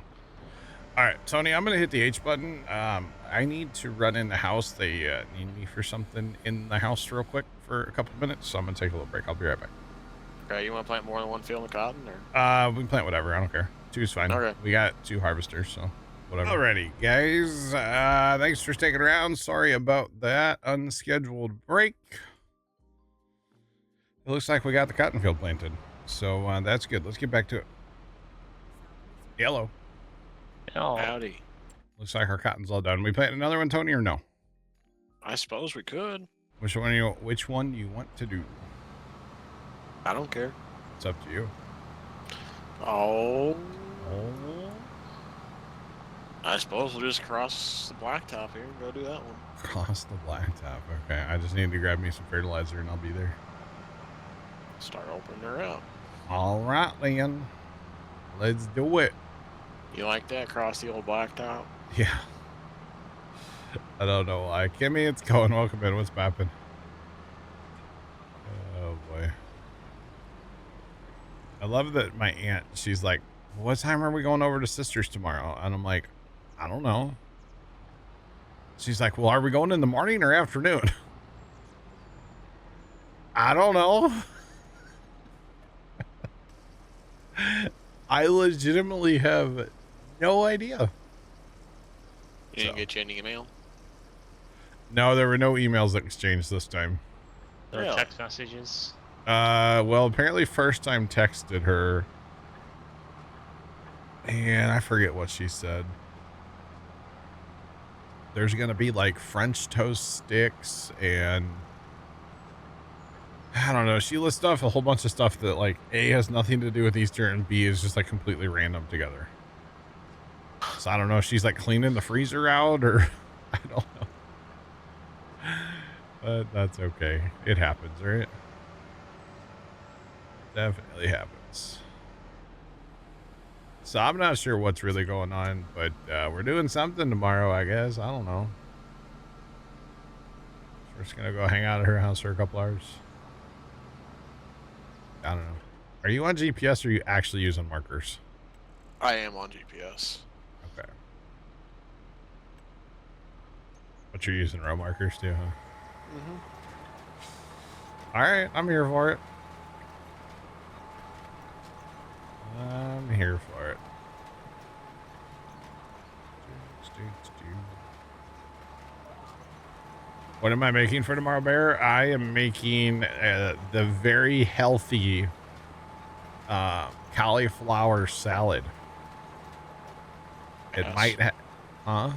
All right, Tony, I'm going to hit the H button. I need to run in the house. They need me for something in the house real quick for a couple minutes, so I'm going to take a little break. I'll be right back. Okay, you want to plant more than one field of cotton? Or? We can plant whatever. I don't care. 2 is fine. Okay. We got 2 harvesters, so whatever. Alrighty, guys. Thanks for sticking around. Sorry about that unscheduled break. It looks like we got the cotton field planted. So that's good. Let's get back to it. Yellow. Oh, Howdy. Looks like our cotton's all done. We plant another one, Tony, or no? I suppose we could. Which one do you want to do? I don't care. It's up to you. Oh. Oh. I suppose we'll just cross the blacktop here and go do that one. Cross the blacktop. Okay, I just need to grab me some fertilizer and I'll be there. Start opening her up. All right, then. Let's do it. You like that? Cross the old blacktop? Yeah. I don't know why. Kimmy, it's going. Welcome in. What's poppin'? Oh, boy. I love that my aunt, she's like, what time are we going over to Sisters tomorrow? And I'm like, I don't know. She's like, well, are we going in the morning or afternoon? I don't know. I legitimately have no idea. You didn't get you any email? No, there were no emails exchanged this time. there are Really? text messages. Well, apparently first time texted her. And I forget what she said. There's going to be like French toast sticks and I don't know. She lists off a whole bunch of stuff that like A has nothing to do with Easter and B is just like completely random together. So I don't know if she's like cleaning the freezer out or I don't know. But that's okay. It happens, right? Definitely happens. So I'm not sure what's really going on, but we're doing something tomorrow, I guess. I don't know. We're just going to go hang out at her house for a couple hours. I don't know. Are you on GPS or are you actually using markers? I am on GPS. Okay. But you're using row markers too, huh? Mm-hmm. All right, I'm here for it. I'm here for it. What am I making for tomorrow, Bear? I am making the very healthy cauliflower salad. It Pass. might huh?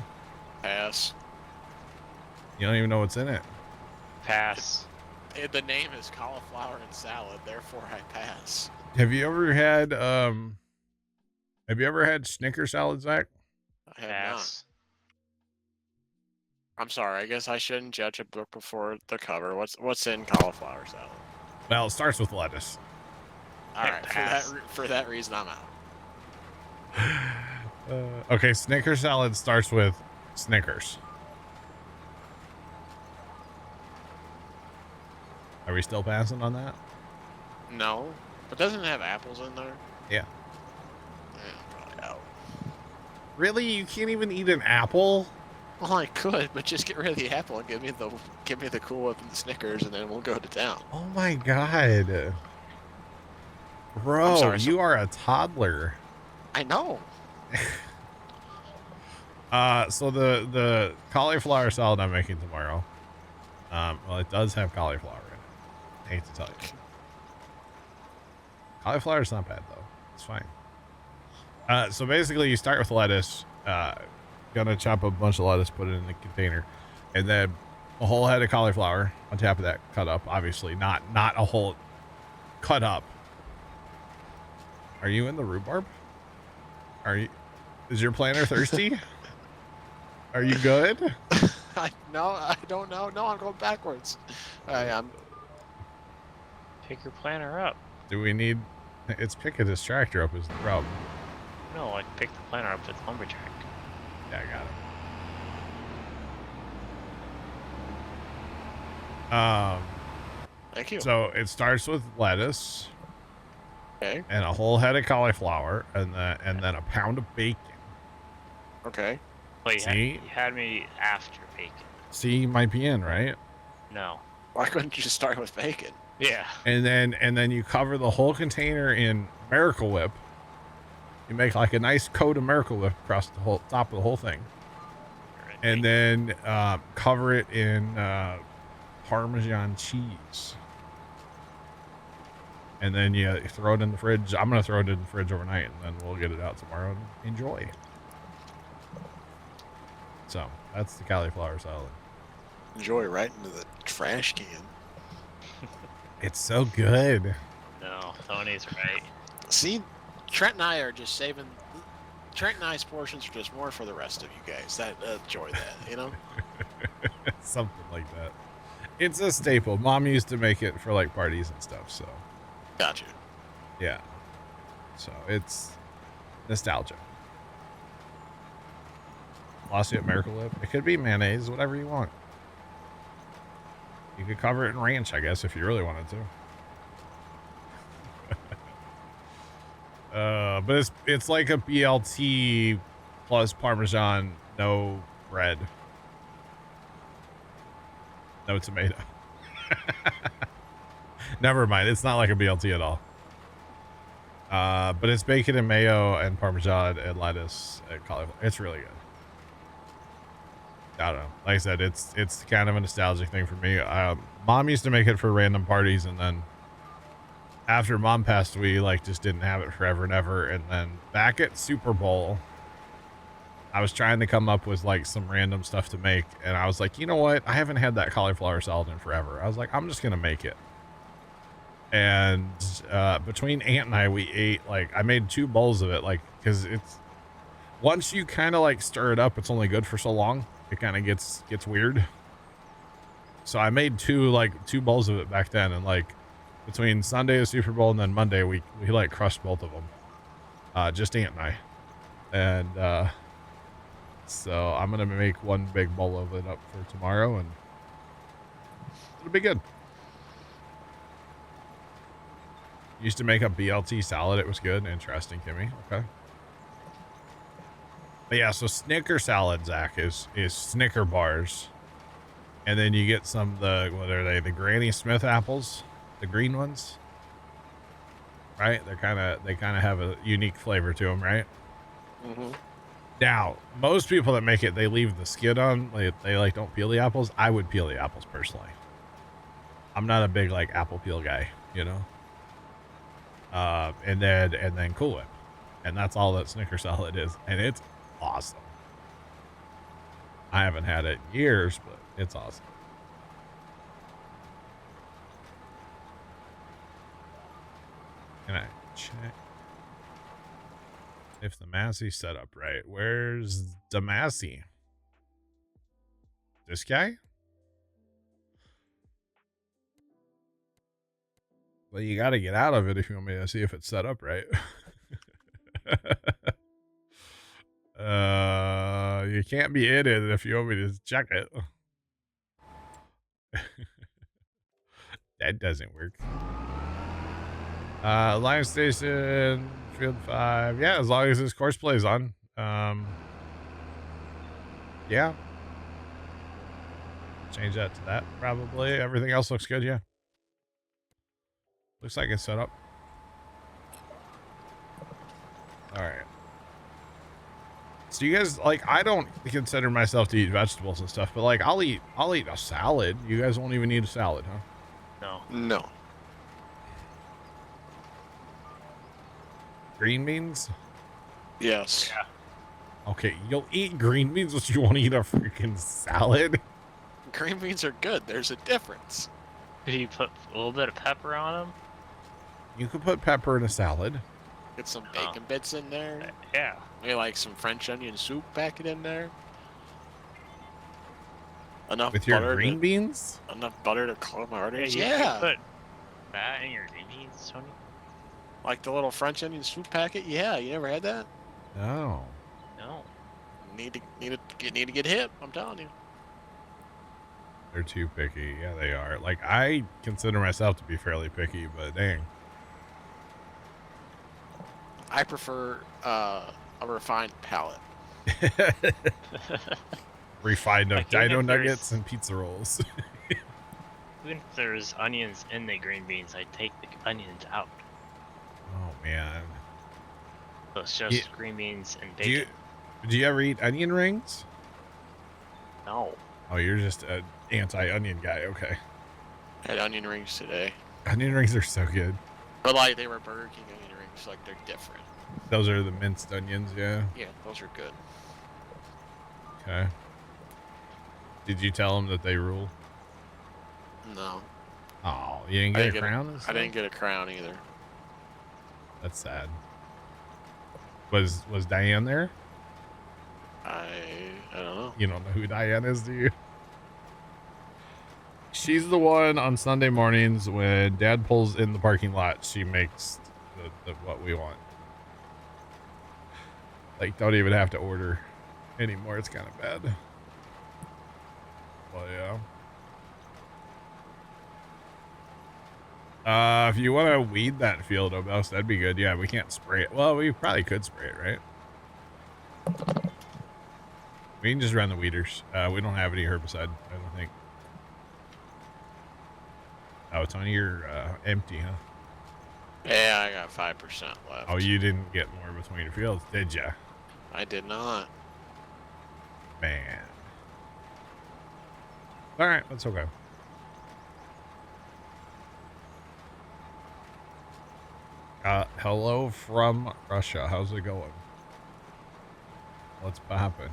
Pass. You don't even know what's in it. Pass. The name is cauliflower and salad, therefore I pass. Have you ever had Snicker salad, Zach? I have not. Pass. I'm sorry. I guess I shouldn't judge a book before the cover. What's in cauliflower salad? Well, it starts with lettuce. All right. Pass. For that reason, I'm out. Okay, Snicker salad starts with Snickers. Are we still passing on that? No, but doesn't it have apples in there? Yeah. Probably out. Really? You can't even eat an apple? Well, I could, but just get rid of the apple and give me the Cool Whip and the Snickers, and then we'll go to town. Oh my god. Bro, I'm sorry, you are a toddler. I know. So the cauliflower salad I'm making tomorrow. Well, it does have cauliflower in it. I hate to tell you. Cauliflower's not bad though. It's fine. So basically you start with lettuce, gonna chop a bunch of lettuce, put it in the container, and then a whole head of cauliflower on top of that, cut up, obviously not a whole cut up. Are you in the rhubarb? Is your planner thirsty? Are you good? No, I don't know. No, I'm going backwards. I am. Pick your planner up. Do we need, it's pick a distractor up is the problem. No, like pick the planner up at the lumberjack. Yeah, I got it. Thank you. So it starts with lettuce Okay. and a whole head of cauliflower and then a pound of bacon. Okay. Wait, See? you had me after bacon. See, you might be in, right? No. Why couldn't you just start with bacon? Yeah. And then you cover the whole container in Miracle Whip. You make like a nice coat of Miracle Whip across the whole top of the whole thing, Right. and then cover it in Parmesan cheese. And then you throw it in the fridge. I'm going to throw it in the fridge overnight, and then we'll get it out tomorrow and enjoy. So that's the cauliflower salad. Enjoy right into the trash can. It's so good. No, Tony's right. See, Trent and I are just saving. Trent and I's portions are just more for the rest of you guys. That enjoy that, you know. Something like that. It's a staple. Mom used to make it for like parties and stuff. So Gotcha. yeah. So it's nostalgia. Glossy at Miracle Whip. It could be mayonnaise, whatever you want. You could cover it in ranch, I guess, if you really wanted to. But it's like a BLT plus Parmesan, no bread, no tomato. Never mind, it's not like a BLT at all. But it's bacon and mayo and Parmesan and lettuce and cauliflower. It's really good. I don't know. Like I said, it's kind of a nostalgic thing for me. Mom used to make it for random parties, and then after Mom passed, we like just didn't have it forever and ever. And then back at Super Bowl, I was trying to come up with like some random stuff to make, and I was like, you know what? I haven't had that cauliflower salad in forever. I was like, I'm just gonna make it. And between Aunt and I, we ate I made 2 bowls of it, because it's once you kind of like stir it up, it's only good for so long. It kind of gets weird. So I made 2 bowls of it back then, and between Sunday the Super Bowl and then Monday we like crushed both of them. Just Aunt and I. And so I'm gonna make one big bowl of it up for tomorrow, and it'll be good. Used to make a BLT salad. It was good. Interesting, Kimmy. Okay. But yeah, so Snicker salad, Zach, is Snicker bars. And then you get some of what are they? The Granny Smith apples, the green ones. Right? They kind of have a unique flavor to them, right? Mm-hmm. Now, most people that make it, they leave the skin on. They don't peel the apples. I would peel the apples personally. I'm not a big apple peel guy, you know. And then Cool Whip, and that's all that Snicker salad is, and it's awesome. I haven't had it in years, but it's awesome. Can I check if the Massey's set up right? Where's the Massey? This guy? Well, you got to get out of it if you want me to see if it's set up right. You can't be in it if you want me to check it. That doesn't work. Line station, field 5. Yeah, as long as this course plays on. Yeah. Change that to that, probably. Everything else looks good, yeah. Looks like it's set up. All right. So you guys I don't consider myself to eat vegetables and stuff, but I'll eat a salad. You guys won't even eat a salad, huh? No. No. Green beans? Yes. Yeah. Okay, you'll eat green beans, but you won't eat a freaking salad? Green beans are good. There's a difference. Could you put a little bit of pepper on them? You could put pepper in a salad. Get some bacon bits in there. Yeah. Maybe some French onion soup, pack it in there. Enough With your butter green beans? Enough butter to clog my arteries. You Yeah. put that in your green beans, Tony? Like the little French onion soup packet. Yeah, you never had that? No. No. Need to get hip. I'm telling you. They're too picky. Yeah, they are. I consider myself to be fairly picky, but dang. I prefer a refined palate. Refined of Even dino if nuggets there's- and pizza rolls. Even if there's onions in the green beans, I take the onions out. Oh man. So it's just green beans and Do you, bacon. do you ever eat onion rings? No. Oh, you're just an anti-onion guy. Okay. Had onion rings today. Onion rings are so good. But like they were Burger King onion rings, like they're different. Those are the minced onions, yeah. Yeah, those are good. Okay. Did you tell them that they rule? No. Oh, you didn't get a crown? and I stuff? didn't get a crown either. That's sad. Was Diane there? I don't know. You don't know who Diane is, do you? She's the one on Sunday mornings when Dad pulls in the parking lot. She makes the what we want. Like, don't even have to order anymore. It's kind of bad. Well, yeah. If you want to weed that field, Obels, that'd be good. Yeah, we can't spray it. Well, we probably could spray it, right? We can just run the weeders. We don't have any herbicide, I don't think. Oh, it's on your empty, huh? Yeah, I got 5% left. Oh, you didn't get more between your fields, did ya? I did not. Man. All right, that's okay. Hello from Russia. How's it going? What's poppin'?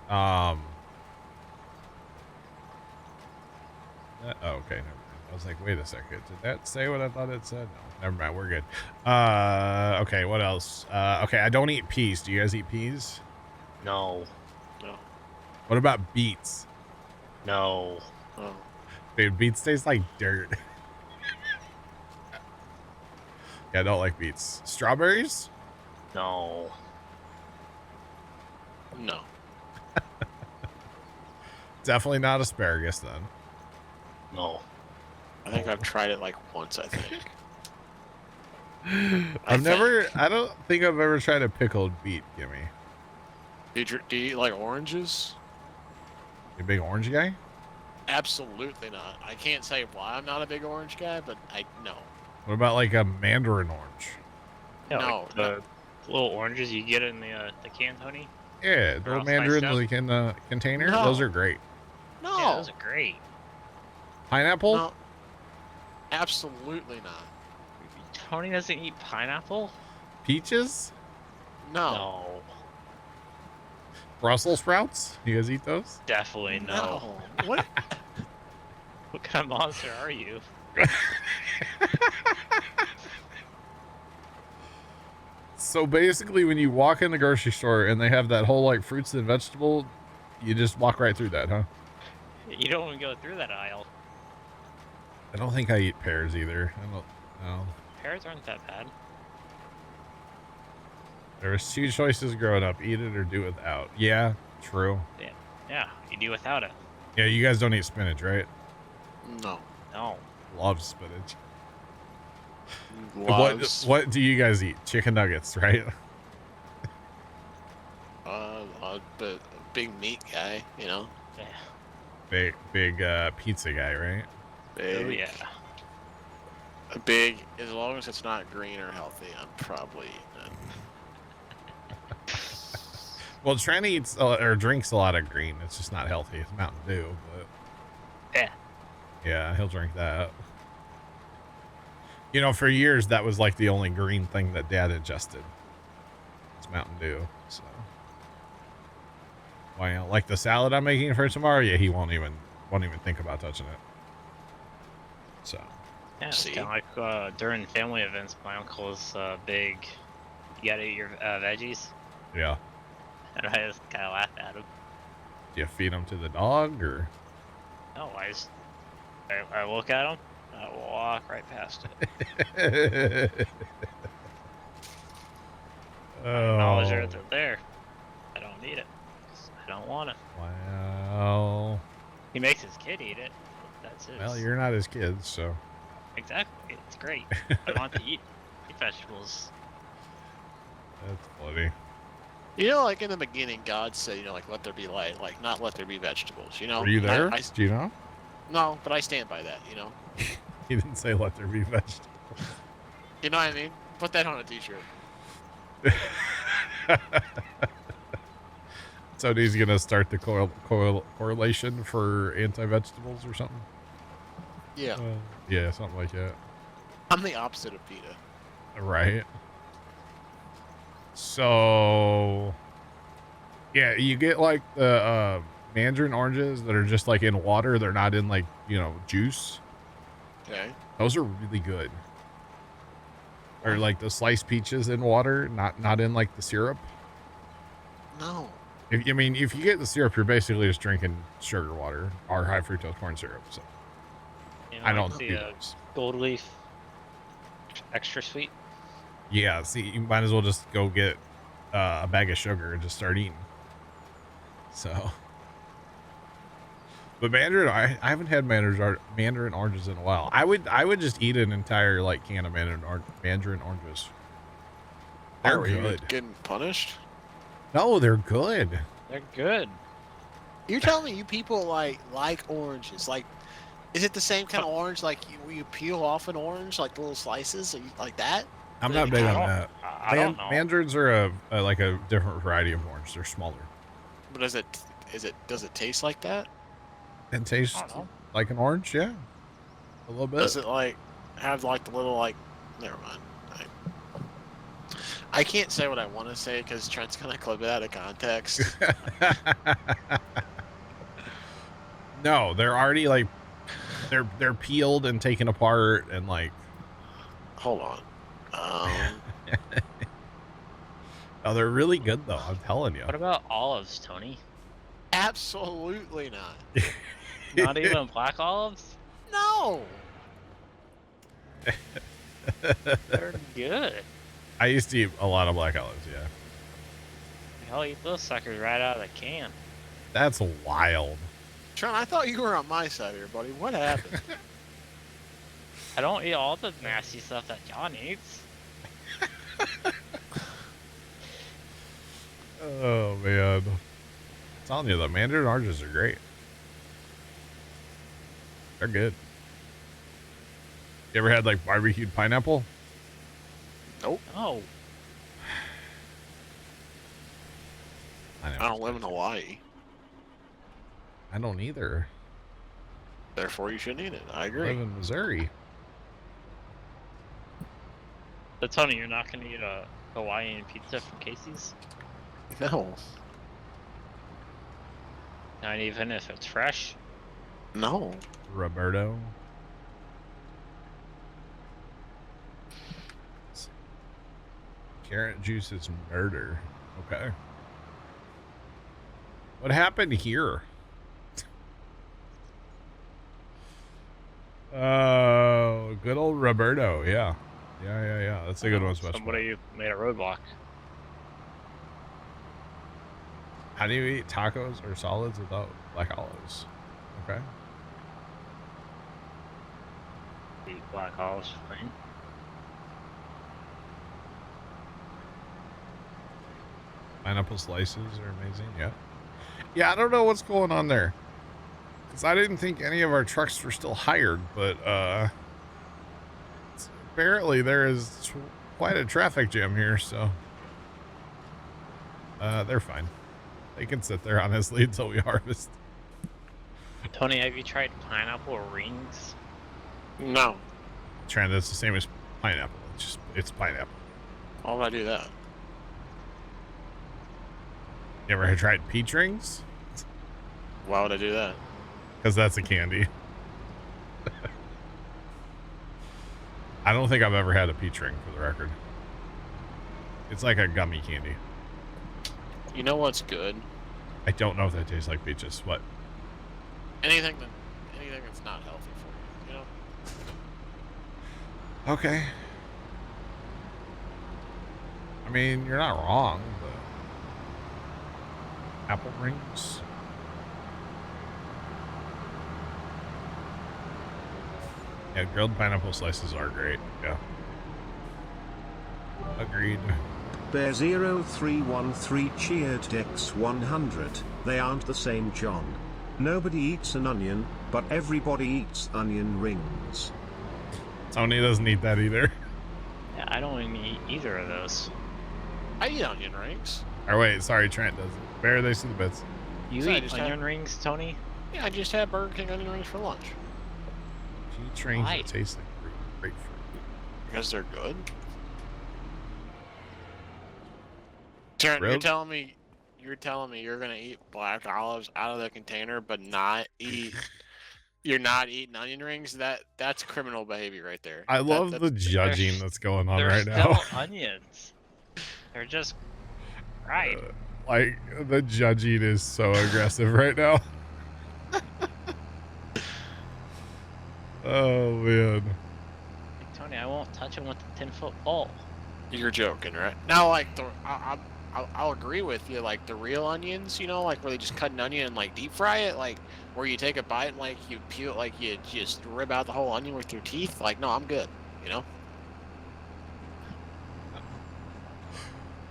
Oh, okay, never mind. I was like, wait a second. Did that say what I thought it said? No, never mind. We're good. Okay, what else? Okay, I don't eat peas. Do you guys eat peas? No. No. What about beets? No. Oh. Dude, beets taste like dirt. Yeah, I don't like beets. Strawberries? No. No. Definitely not asparagus then. No. I think I've tried it like once, I think. I don't think I've ever tried a pickled beet, Gimme. Do you eat like oranges? You a big orange guy? Absolutely not. I can't say why I'm not a big orange guy, but I know. What about like a mandarin orange? Yeah, No, like the little oranges you get in the can, Tony. Yeah, the all little mandarin sliced up? like in the container. No. Those are great. No. Yeah, those are great. Pineapple? No. Absolutely not. Tony doesn't eat pineapple? Peaches? No. No. Brussels sprouts? You guys eat those? Definitely no. What? What kind of monster are you? So basically, when you walk in the grocery store and they have that whole like fruits and vegetable, you just walk right through that, huh? You don't even go through that aisle. I don't think I eat pears either. I don't know. Pears aren't that bad. There was two choices growing up: eat it or do without. Yeah, true. Yeah, you do without it. Yeah, you guys don't eat spinach, right? No. No. Love spinach. Loves. What do you guys eat? Chicken nuggets, right? But big meat guy, you know. Yeah. Big pizza guy, right? Big, Oh, yeah. A big, as long as it's not green or healthy, I'm probably eating it. Well, Trent eats or drinks a lot of green. It's just not healthy. It's Mountain Dew, but Yeah. yeah, he'll drink that. You know, for years that was like the only green thing that Dad ingested. It's Mountain Dew. So, why like the salad I'm making for tomorrow? Yeah, he won't even think about touching it. So, Yeah, it's See? kind of like during family events, my uncle's big, you gotta eat your veggies. yeah. And I just kind of laugh at him. Do you feed them to the dog or? No, I look at him, and I walk right past it. I acknowledge that they're there. I don't need it. 'Cause I don't want it. Wow. He makes his kid eat it. That's it. Well, you're not his kid, so. Exactly. It's great. I want to eat vegetables. That's funny. You know, like in the beginning, God said, you know, like let there be light, like not let there be vegetables. You know. Were you And there? I, Do you know? no, but I stand by that. You know. He didn't say let there be vegetables. You know what I mean? Put that on a t-shirt. So he's gonna start the correlation for anti-vegetables or something. Yeah. Yeah, something like that. I'm the opposite of PETA. Right. So, yeah, you get like the mandarin oranges that are just like in water. They're not in like, you know, juice. Okay. Those are really good. Or like the sliced peaches in water, not in like the syrup. No. If you get the syrup, you're basically just drinking sugar water or high fructose corn syrup. So You know, I don't like do the those. gold leaf extra sweet. Yeah, see, you might as well just go get a bag of sugar and just start eating. So, but mandarin, I haven't had mandarin oranges in a while. I would just eat an entire like can of mandarin oranges. They're Are you good. getting punished? No, they're good. They're good. You're telling me you people like oranges? Like, is it the same kind of orange like where you peel off an orange, like the little slices, like that? I'm not big on that. I don't know. Mandarins are like a different variety of orange. They're smaller. But does it taste like that? And taste I don't know. like an orange, yeah. A little bit. Does it like have like the little like? Never mind. I can't say what I want to say because Trent's gonna clip it out of context. No, they're already like they're peeled and taken apart and like. Hold on. Oh, they're really good though. I'm telling you. What about olives, Tony? Absolutely not. Not even black olives? No. They're good. I used to eat a lot of black olives. Yeah, Hell, eat those suckers right out of the can. that's wild. Trent, I thought you were on my side here, buddy. What happened? I don't eat all the nasty stuff that John eats. Oh man, I'm telling you, the mandarin oranges are great. They're good. You ever had like barbecued pineapple? Nope. Oh, I don't live in Hawaii. I don't either. Therefore, you shouldn't eat it. I I agree. live in Missouri. so Tony, you're not gonna eat a Hawaiian pizza from Casey's? No. Not even if it's fresh? No. Roberto. Carrot juice is murder. Okay. What happened here? Oh, good old Roberto. Yeah. Yeah. That's a good one, special. Somebody made a roadblock. How do you eat tacos or solids without black olives? Okay. Eat black olives, fine. Pineapple slices are amazing. Yeah. Yeah, I don't know what's going on there. Because I didn't think any of our trucks were still hired, but apparently there is quite a traffic jam here, so they're fine. They can sit there honestly until we harvest. Tony, have you tried pineapple rings? No. Trent, that's the same as pineapple. It's pineapple. Why would I do that? You ever tried peach rings? Why would I do that? Because that's a candy. I don't think I've ever had a peach ring, for the record. It's like a gummy candy. You know what's good? I don't know if that tastes like peaches. What? Anything that's not healthy for you. You know. Okay. I mean, you're not wrong, but apple rings. Yeah, grilled pineapple slices are great. Yeah. Agreed. Bear0313 cheered Dex 100. They aren't the same, John. Nobody eats an onion, but everybody eats onion rings. Tony doesn't eat that either. Yeah, I don't even eat either of those. I eat onion rings. Or wait, sorry, Trent does it. Bear, they see the bits. You So I eat just onion rings, Tony? Yeah, I just had Burger King onion rings for lunch. She trains Why? that taste like grapefruit. Because they're good. Taryn, Really? you're telling me you're gonna eat black olives out of the container, but not eat. You're not eating onion rings. That's criminal behavior right there. I love the judging that's going on right now. They're still onions. They're just fried. Like, the judging is so aggressive right now. Oh, man. Tony, I won't touch them with the 10-foot pole. You're joking, right? Now, like I'll agree with you. Like the real onions, you know, like where they just cut an onion and like deep fry it, like where you take a bite and like you peel, like you just rip out the whole onion with your teeth. Like, no, I'm good. You know.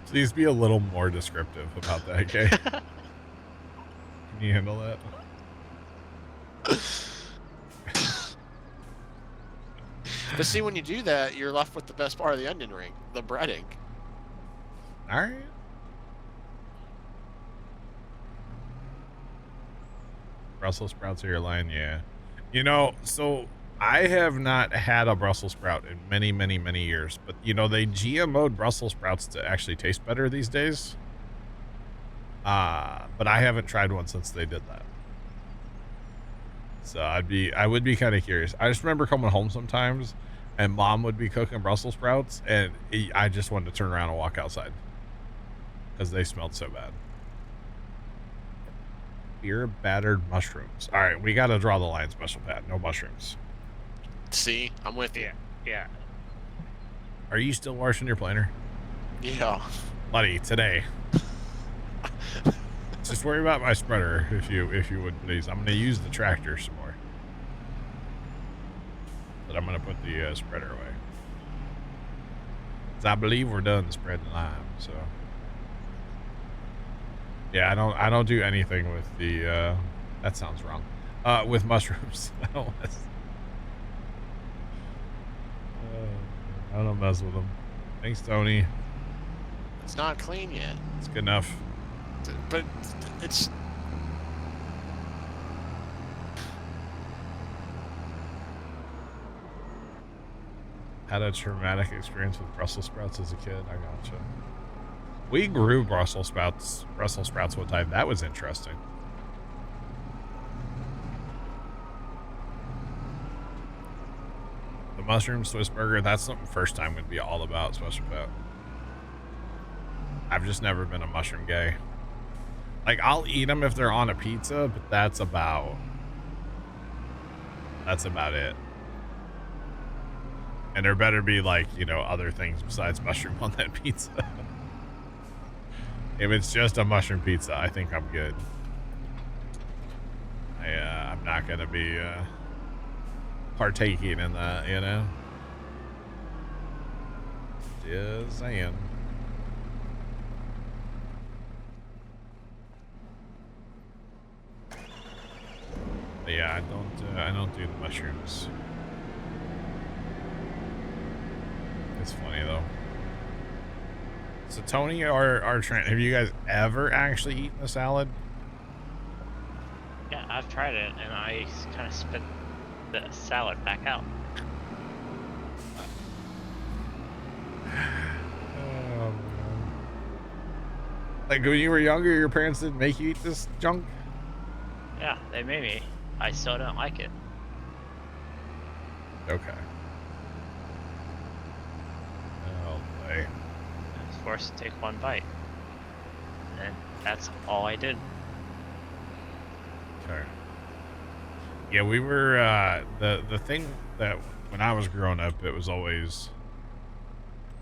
Please be a little more descriptive about that, okay? Can you handle that? But see, when you do that, you're left with the best part of the onion ring, the breading. All right. Brussels sprouts are your line, yeah. You know, so I have not had a Brussels sprout in many, many, many years, but you know, they GMO'd Brussels sprouts to actually taste better these days. But I haven't tried one since they did that. So I would be kind of curious. I just remember coming home sometimes and mom would be cooking Brussels sprouts and I just wanted to turn around and walk outside because they smelled so bad. Beer battered mushrooms. All right, we got to draw the line, Special Pat. No mushrooms. See, I'm with you. Yeah. Are you still washing your planter? Yeah. Buddy, today. Just worry about my spreader if you would please. I'm gonna use the tractor some more. But I'm gonna put the spreader away. 'Cause I believe we're done spreading lime, so yeah, I don't do anything with the that sounds wrong. With mushrooms. I don't mess with them. Thanks, Tony. It's not clean yet. It's good enough. But it's had a traumatic experience with Brussels sprouts as a kid. I gotcha. We grew Brussels sprouts one time. That was interesting. The mushroom Swiss burger, that's something first time would be all about, Special Pet. I've just never been a mushroom guy. Like, I'll eat them if they're on a pizza, but that's about it. And there better be, like, you know, other things besides mushroom on that pizza. If it's just a mushroom pizza, I think I'm good. I'm not gonna be partaking in that, you know? Just saying. But yeah, I don't do the mushrooms. It's funny though. So Tony or Trent, have you guys ever actually eaten a salad? Yeah, I've tried it, and I kind of spit the salad back out. Oh, man. Like when you were younger, your parents didn't make you eat this junk? Yeah, they made me. I still don't like it. Okay. Oh boy. I was forced to take one bite. And that's all I did. Okay. Yeah, we were the thing that when I was growing up, it was always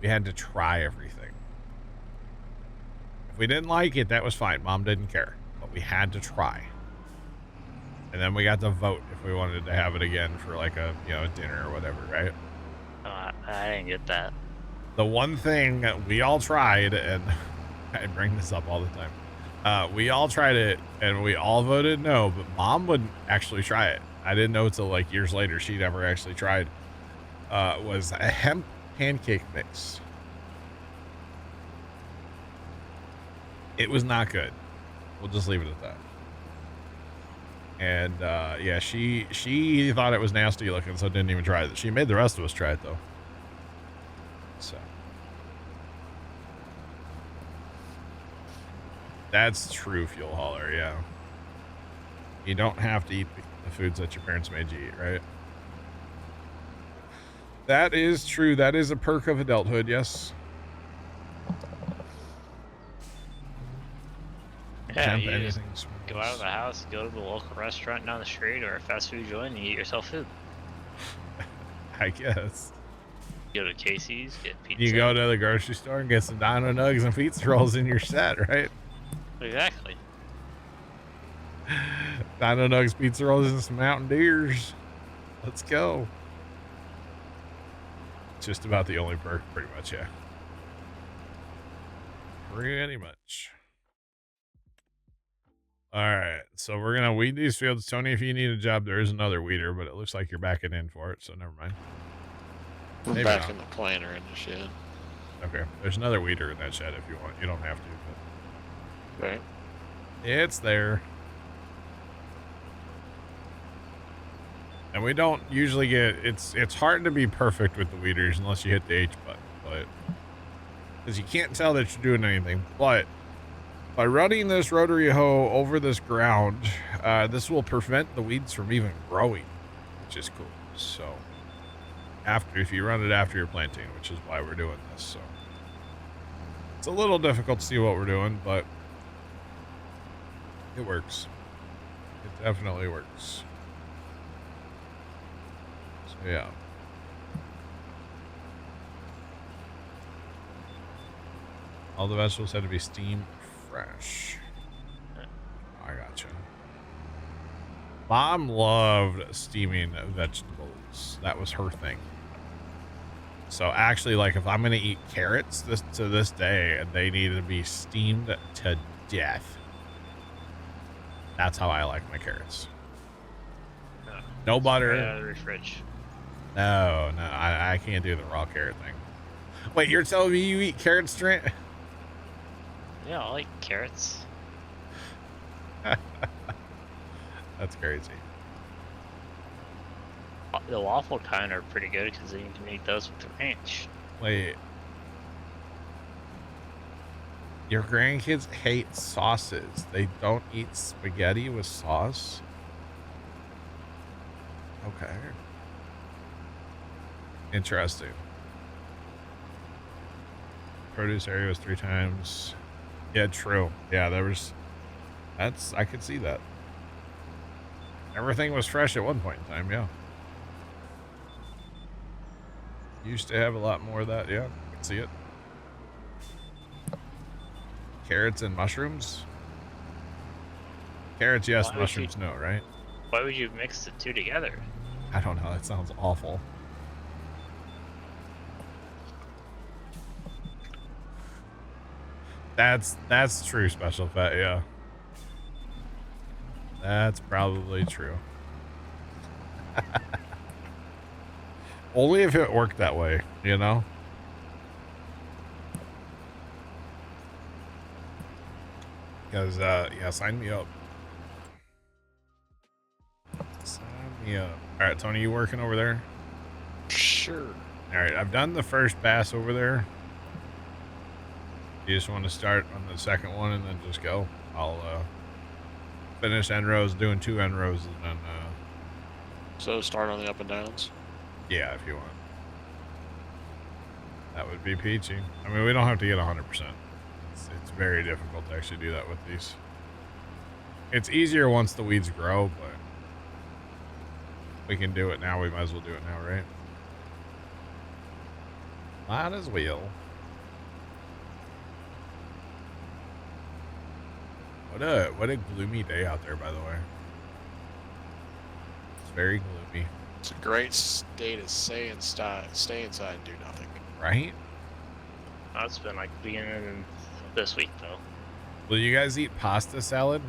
we had to try everything. If we didn't like it, that was fine. Mom didn't care, but we had to try. And then we got to vote if we wanted to have it again for like a dinner or whatever, right? I didn't get that. The one thing we all tried, and I bring this up all the time, we all tried it and we all voted no, but Mom wouldn't actually try it. I didn't know until like years later she'd ever actually tried. Was a hemp pancake mix. It was not good. We'll just leave it at that. And yeah, she thought it was nasty looking, so didn't even try it. She made the rest of us try it though. So that's true, fuel hauler. Yeah, you don't have to eat the foods that your parents made you eat, right? That is true. That is a perk of adulthood. Yes. Yeah, Temp you just anything go out of the house, go to the local restaurant down the street or a fast food joint and eat yourself food. I guess. Go to Casey's, get pizza. You go to the grocery store and get some Dino Nugs and pizza rolls and you're set, right? Exactly. Dino Nugs, pizza rolls, and some Mountain Deers. Let's go. Just about the only perk, pretty much, yeah. Pretty much. All right, so we're gonna weed these fields. Tony, if you need a job, there is another weeder, but it looks like you're backing in for it, so never mind. We're Maybe back not. in the planter in the shed. Okay, there's another weeder in that shed if you want. You don't have to, but Right. it's there. And we don't usually get, it's hard to be perfect with the weeders unless you hit the H button, but because you can't tell that you're doing anything. But by running this rotary hoe over this ground, this will prevent the weeds from even growing, which is cool. So if you run it after you're planting, which is why we're doing this. So it's a little difficult to see what we're doing, but it works. It definitely works. So yeah. All the vegetables had to be steamed fresh. I gotcha. Mom loved steaming vegetables. That was her thing. So actually, like, if I'm gonna eat carrots to this day, they need to be steamed to death. That's how I like my carrots. No butter. Right out of the fridge. No, I can't do the raw carrot thing. Wait, you're telling me you eat carrots, Trent? Yeah, I like carrots. That's crazy. The waffle kind are pretty good because you can eat those with the ranch. Wait. Your grandkids hate sauces. They don't eat spaghetti with sauce? Okay. Interesting. Produce area was 3 times. Yeah, true. Yeah, I could see that. Everything was fresh at one point in time, yeah. Used to have a lot more of that, yeah. I can see it. Carrots and mushrooms? Carrots, yes. Mushrooms, no, right? Why would you mix the two together? I don't know. That sounds awful. That's true, Special Fat, yeah. That's probably true. Only if it worked that way, you know? Because, yeah, sign me up. Sign me up. All right, Tony, you working over there? Sure. All right, I've done the first bass over there. You just want to start on the second one and then just go. I'll finish end rows, doing 2 end rows, and then So start on the up and downs. yeah, if you want. That would be peachy. I mean, we don't have to get 100%. It's very difficult to actually do that with these. It's easier once the weeds grow, but we can do it now. We might as well do it now, right? Might as well. What a gloomy day out there, by the way. It's very gloomy. It's a great day to stay inside and do nothing. Right? Oh, it's been like beginning of this week though. Will you guys eat pasta salad?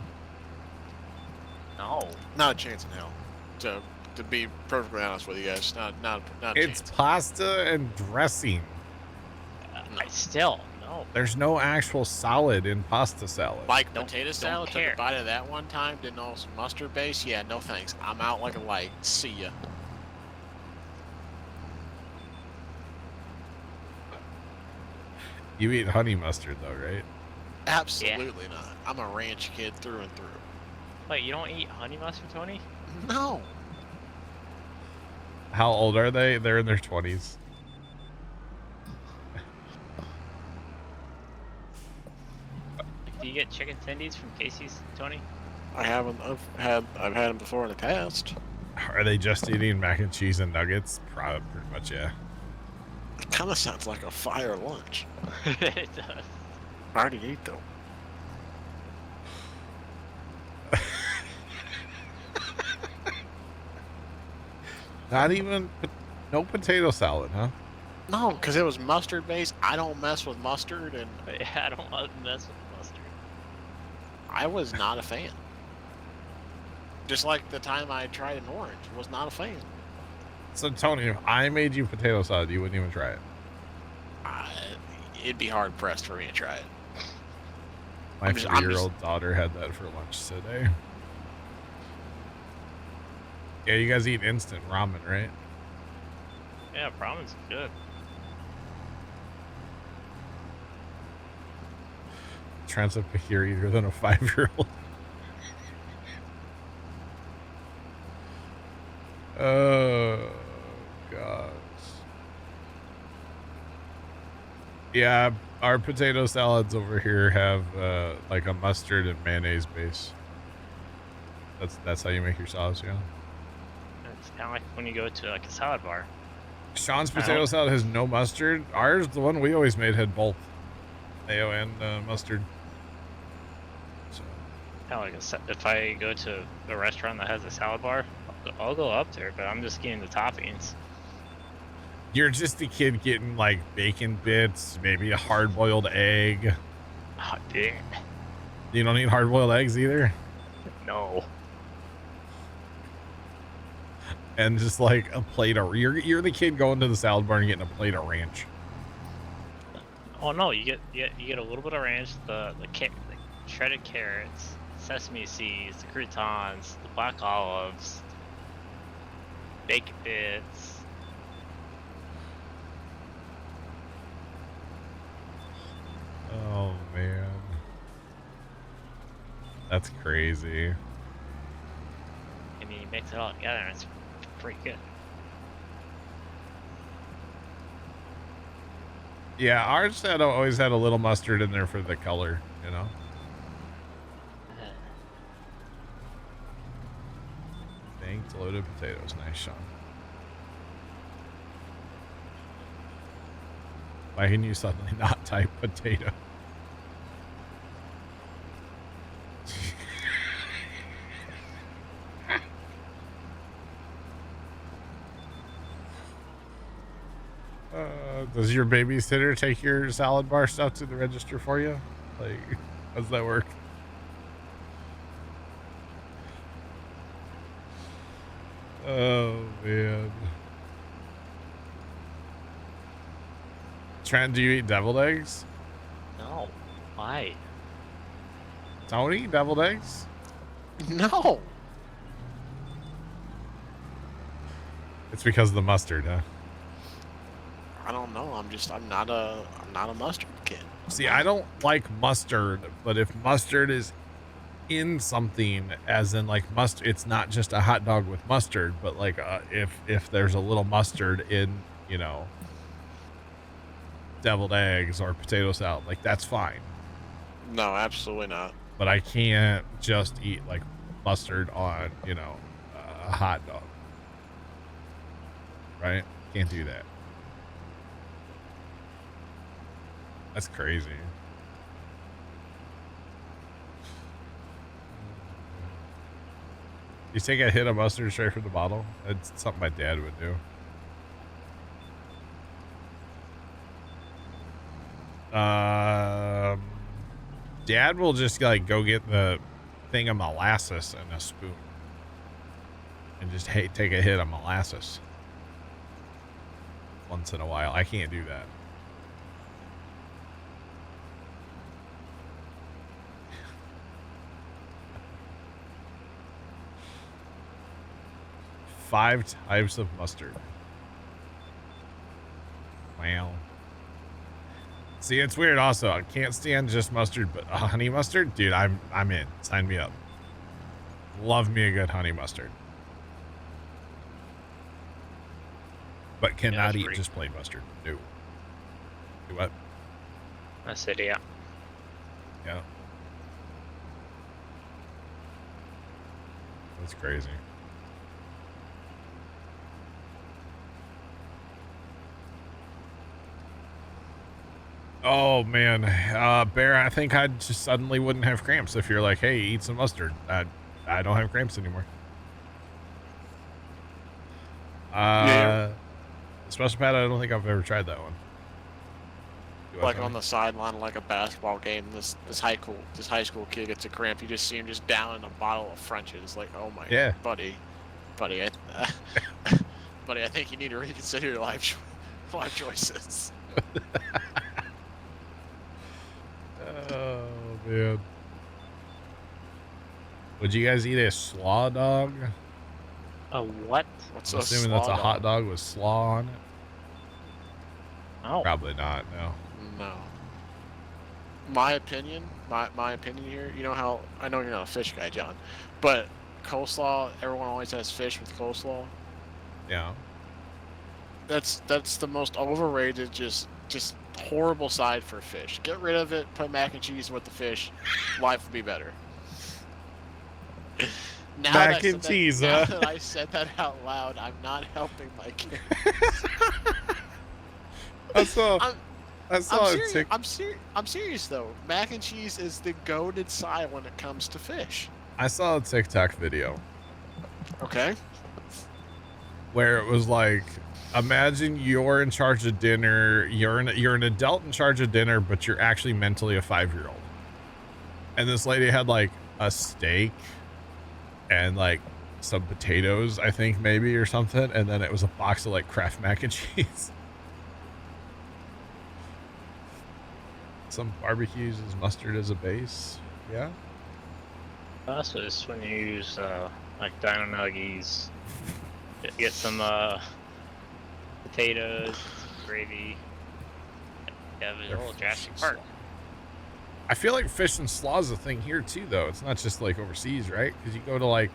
No. Not a chance in hell. To be perfectly honest with you guys, not a It's chance. pasta and dressing. I still no. No. There's no actual salad in pasta salad. Like Don't- potato don't salad, took care. a bite of that one time, didn't know it was mustard base. Yeah, no thanks. I'm out like a light. See ya. You eat honey mustard though, right? Absolutely not. I'm a ranch kid through and through. Wait, you don't eat honey mustard, Tony? No. How old are they? They're in their 20s. Do you get chicken tendies from Casey's, Tony? I haven't. I've had them before in the past. Are they just eating mac and cheese and nuggets? Probably, pretty much, yeah. It kind of sounds like a fire lunch. It does. I already ate them. Not even, no potato salad, huh? No, because it was mustard based. I don't mess with mustard, and But yeah, I don't mess with mustard. I was not a fan. Just like the time I tried an orange, was not a fan. So Tony, if I made you potato salad, you wouldn't even try it. It'd be hard pressed for me to try it. My I'm just- 3-year-old daughter had that for lunch today. Yeah, you guys eat instant ramen, right? Yeah, ramen's good. Trent's a pickier eater than a 5-year-old. Oh, gosh. Yeah, our potato salads over here have like a mustard and mayonnaise base. That's how you make your sauce, yeah. It's kind of like when you go to like a salad bar. Sean's potato salad has no mustard. Ours, the one we always made, had both mayo and mustard. So Kind of like if I go to a restaurant that has a salad bar, I'll go up there, but I'm just getting the toppings. you're just a kid getting like bacon bits, maybe a hard-boiled egg. Oh, dude. You don't eat hard-boiled eggs either? No. And just like a plate of you're the kid going to the salad bar and getting a plate of ranch. Oh no, you get a little bit of ranch, the shredded carrots, sesame seeds, the croutons, the black olives, bacon bits. Oh man, that's crazy. I mean, you mix it all together and it's pretty good. Yeah, ours always had a little mustard in there for the color, you know. Banked loaded potatoes, nice, Sean. Why can you suddenly not type potato? Does your babysitter take your salad bar stuff to the register for you? Like, how does that work? Oh, man. Trent, do you eat deviled eggs? No. Why? Tony, deviled eggs? No. It's because of the mustard, huh? I don't know. I'm not a mustard kid. See, I don't like mustard, but if mustard is in something, as in like mustard, it's not just a hot dog with mustard, but like if there's a little mustard in, you know, deviled eggs or potato salad, like that's fine. No, absolutely not. But I can't just eat like mustard on, you know, a hot dog. Right? Can't do that. That's crazy. You take a hit of mustard straight from the bottle? It's something my dad would do. Dad will just like go get the thing of molasses and a spoon and just take a hit of molasses once in a while. I can't do that. 5 types of mustard. Wow. See, it's weird also. I can't stand just mustard, but honey mustard? Dude, I'm in. Sign me up. Love me a good honey mustard. But cannot eat just plain mustard. No. Do what? I said, yeah. Yeah. That's crazy. Oh man, Bear, I think I just suddenly wouldn't have cramps if you're like, hey, eat some mustard. I don't have cramps anymore. Yeah. Special pad, I don't think I've ever tried that one. Like on the sideline of like a basketball game, this high school kid gets a cramp. You just see him just down in a bottle of French's. Like, oh my, buddy, buddy, I think you need to reconsider your life choices. Oh man, would you guys eat a slaw dog? A what? What's I'm assuming that's a hot dog with slaw on it. Oh, Probably not. No. No. My opinion here, you know how, I know you're not a fish guy, John, but coleslaw, everyone always has fish with coleslaw. Yeah. That's the most overrated, just horrible side for fish. Get rid of it, put mac and cheese with the fish, life would be better. Now mac and cheese, now that I said that out loud, I'm not helping my kids. I saw I'm serious though. Mac and cheese is the goated side when it comes to fish. I saw a TikTok video. Okay. Where it was like, imagine you're in charge of dinner. You're an adult in charge of dinner, but you're actually mentally a 5-year-old. And this lady had like a steak and like some potatoes, I think maybe, or something. And then it was a box of like Kraft mac and cheese. Some barbecues use mustard as a base. Yeah. that's just when you use like dino nuggies. Get some potatoes, some gravy. Have a little Jurassic Park. I feel like fish and slaw is a thing here too, though. It's not just like overseas, right? Because you go to like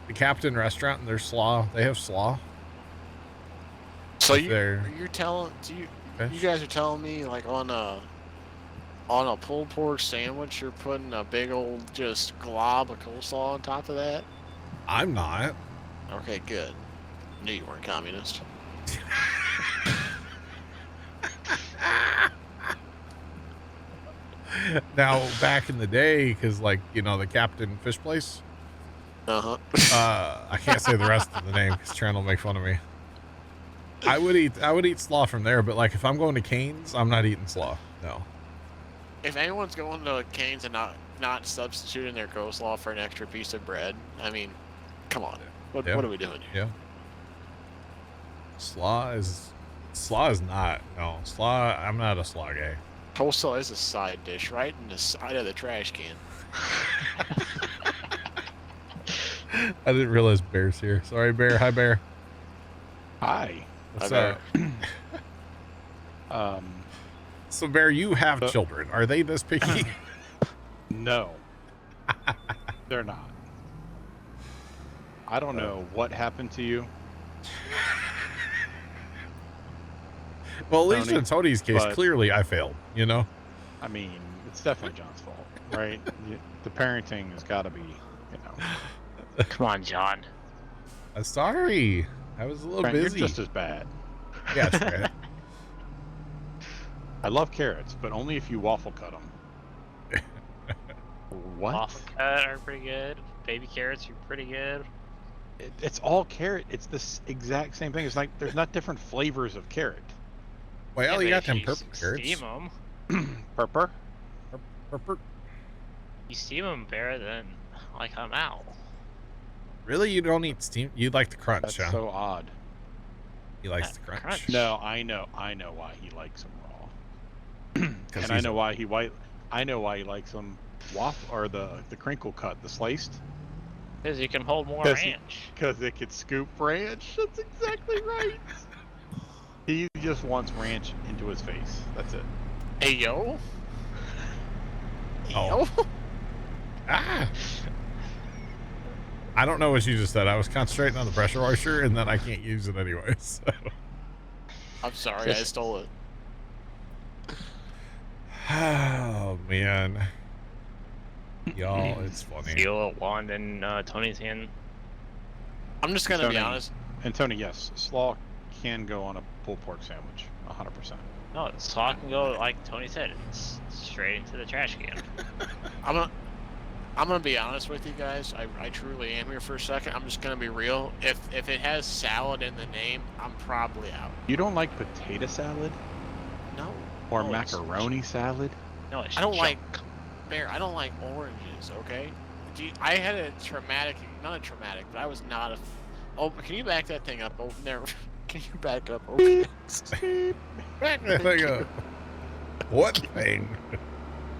the Captain restaurant and there's slaw. They have slaw. So you guys are telling me like on a pulled pork sandwich, you're putting a big old just glob of coleslaw on top of that? I'm not. Okay, good. Knew you weren't communist. Now, back in the day, because like, you know, the Captain Fish Place. Uh-huh. I can't say the rest of the name because Trent will make fun of me. I would eat slaw from there, but like if I'm going to Cane's, I'm not eating slaw. No. If anyone's going to Cane's and not substituting their coleslaw for an extra piece of bread, I mean, come on. What are we doing here? Yeah. Slaw is not. No, slaw. I'm not a slaw guy. Coleslaw is a side dish, right in the side of the trash can. I didn't realize Bear's here. Sorry, Bear. Hi, Bear. Hi. What's up? So, Bear, you have children. Are they this picky? No. They're not. I don't know what happened to you. Well, at least in Tony's case, clearly I failed, you know? I mean, it's definitely John's fault, right? The parenting has got to be, you know. Come on, John. I'm sorry. I was a little Frank, busy. You're just as bad. Yeah, that's right. I love carrots, but only if you waffle cut them. What? Waffle cut are pretty good. Baby carrots are pretty good. It's all carrot. It's the exact same thing. It's like there's not different flavors of carrot. Well, you got them you purple carrots. Steam them. Purple? Purple. You steam them better than like I'm out. Really? You don't eat steam? You like the crunch, That's huh? so odd. He likes the crunch. No, I know why he likes them raw. And I know why he likes them waffle or the crinkle cut, the sliced. Because you can hold more 'Cause ranch. Because it could scoop ranch. That's exactly right. He just wants ranch into his face. That's it. Hey, yo. Oh. Yo. Ah! I don't know what you just said. I was concentrating on the pressure washer, and then I can't use it anyway. So. I'm sorry, I stole it. Oh man, y'all, it's funny. Steal a wand in Tony's hand. I'm just gonna be Tony. honest. And Tony, yes, slaw can go on a pulled pork sandwich, 100%. No, the saw can go like Tony said. It's straight into the trash can. I'm gonna be honest with you guys. I truly am here for a second. I'm just gonna be real. If it has salad in the name, I'm probably out. You don't like potato salad No. or No, it's- macaroni salad? No, it's I don't junk. like Bear. I don't like oranges. Okay. I had a traumatic, not a traumatic, but I was not a. Oh, can you back that thing up? Oh, there. Can you back up? Okay. Back that thing up. What thing?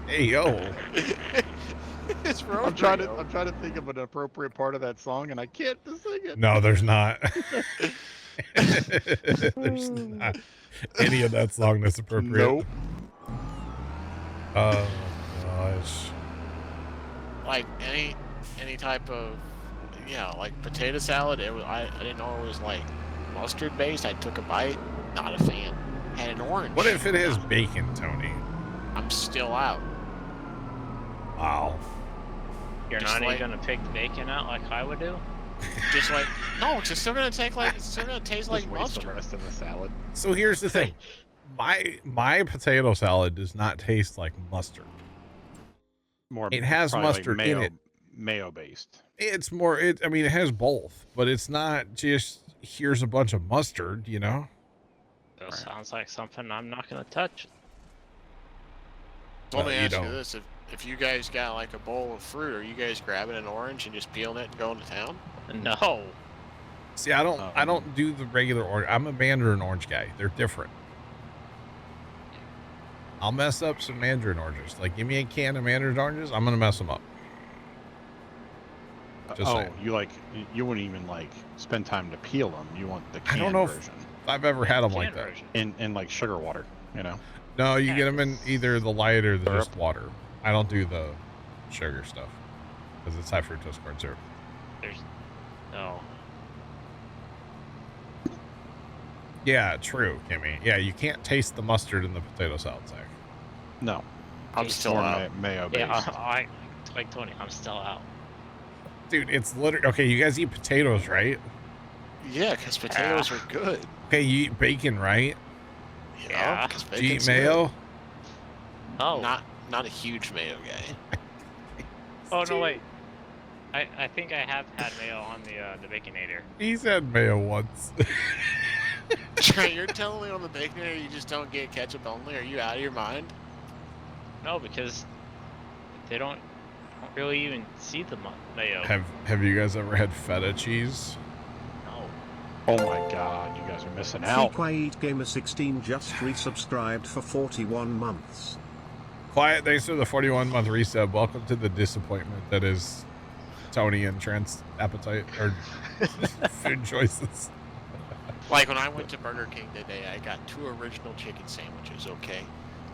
Hey yo. It's I'm trying to think of an appropriate part of that song, and I can't to sing it. No, there's not. There's not any of that song that's appropriate. Nope. Oh gosh. Like any type of, yeah, like potato salad. It was, I didn't know it was like mustard based. I took a bite. Not a fan. Had an orange. What if it has bacon, Tony? I'm still out. Wow. You're Just not like- even gonna pick the bacon out like I would do? Just like no, it's still gonna taste like Just like waste mustard. the rest of the salad. So here's the thing. My potato salad does not taste like mustard. More. It has probably mustard in it. Mayo based. It's more. I mean, it has both, but it's not just here's a bunch of mustard. You know. That sounds like something I'm not gonna touch. Let me you ask you don't. this: if you guys got like a bowl of fruit, are you guys grabbing an orange and just peeling it and going to town? No. See, I don't do the regular orange. I'm a mandarin orange guy. They're different. I'll mess up some mandarin oranges. Like, give me a can of mandarin oranges, I'm gonna mess them up. Just saying. You wouldn't even like spend time to peel them. You want the I canned don't know version if I've ever had them like Canned that. version. in like sugar water. You know. No, you Yeah, get them in either the light or the Syrup. just water. I don't do the sugar stuff because it's high fructose corn syrup. There's no. Yeah, true, Kimmy. Yeah, you can't taste the mustard in the potato salad, Zach. No. I'm It's still more out. mayo based. Yeah, I like Tony. I'm still out. Dude, it's literally okay. You guys eat potatoes, right? Yeah, because potatoes are good. Okay, you eat bacon, right? You know, Yeah. 'cause Do you eat bacon's mayo? Oh. good. Not a huge mayo guy. Oh no, wait. I think I have had mayo on the Baconator. He's had mayo once. You're telling me on the Baconator you just don't get ketchup only? Are you out of your mind? No, because they don't really even see the mayo. Have you guys ever had feta cheese? No. Oh my god, you guys are missing out. Quiet Gamer 16 just resubscribed for 41 months. Quiet, thanks for the 41-month resub. Welcome to the disappointment that is Tony and Trent's appetite or food choices. Like when I went to Burger King today, I got 2 original chicken sandwiches, okay?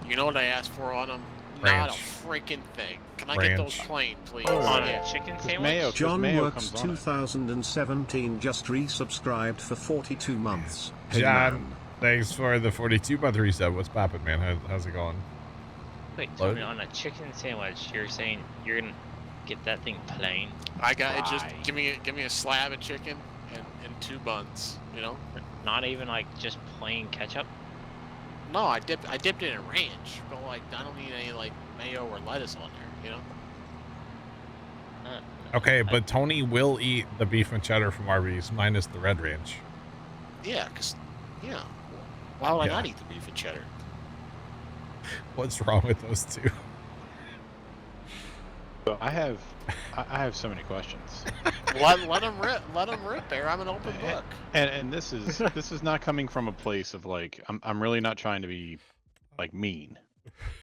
You know what I asked for on them? Not a Ranch. freaking thing. Can I get those Ranch. plain, please? On Yeah. a chicken Because sandwich? mayo, John mayo Works comes on it. 2017 just resubscribed for 42 months. Hey John, man. thanks for the 42-month resub. What's poppin', man? How's it going? Wait, Load. Tony, on a chicken sandwich, you're saying you're gonna get that thing plain? I got it. Just Why? give me a slab of chicken and 2 buns. You know? Not even like just plain ketchup? No, I dipped it in ranch, but like I don't need any like mayo or lettuce on there. You know? Okay, but Tony will eat the beef and cheddar from Arby's minus the red ranch. Yeah, cause yeah. Why would I Yeah. not eat the beef and cheddar? What's wrong with those two? So I have so many questions. Let them rip. Let them rip. Bear. I'm an open book. And this is not coming from a place of like I'm really not trying to be like mean.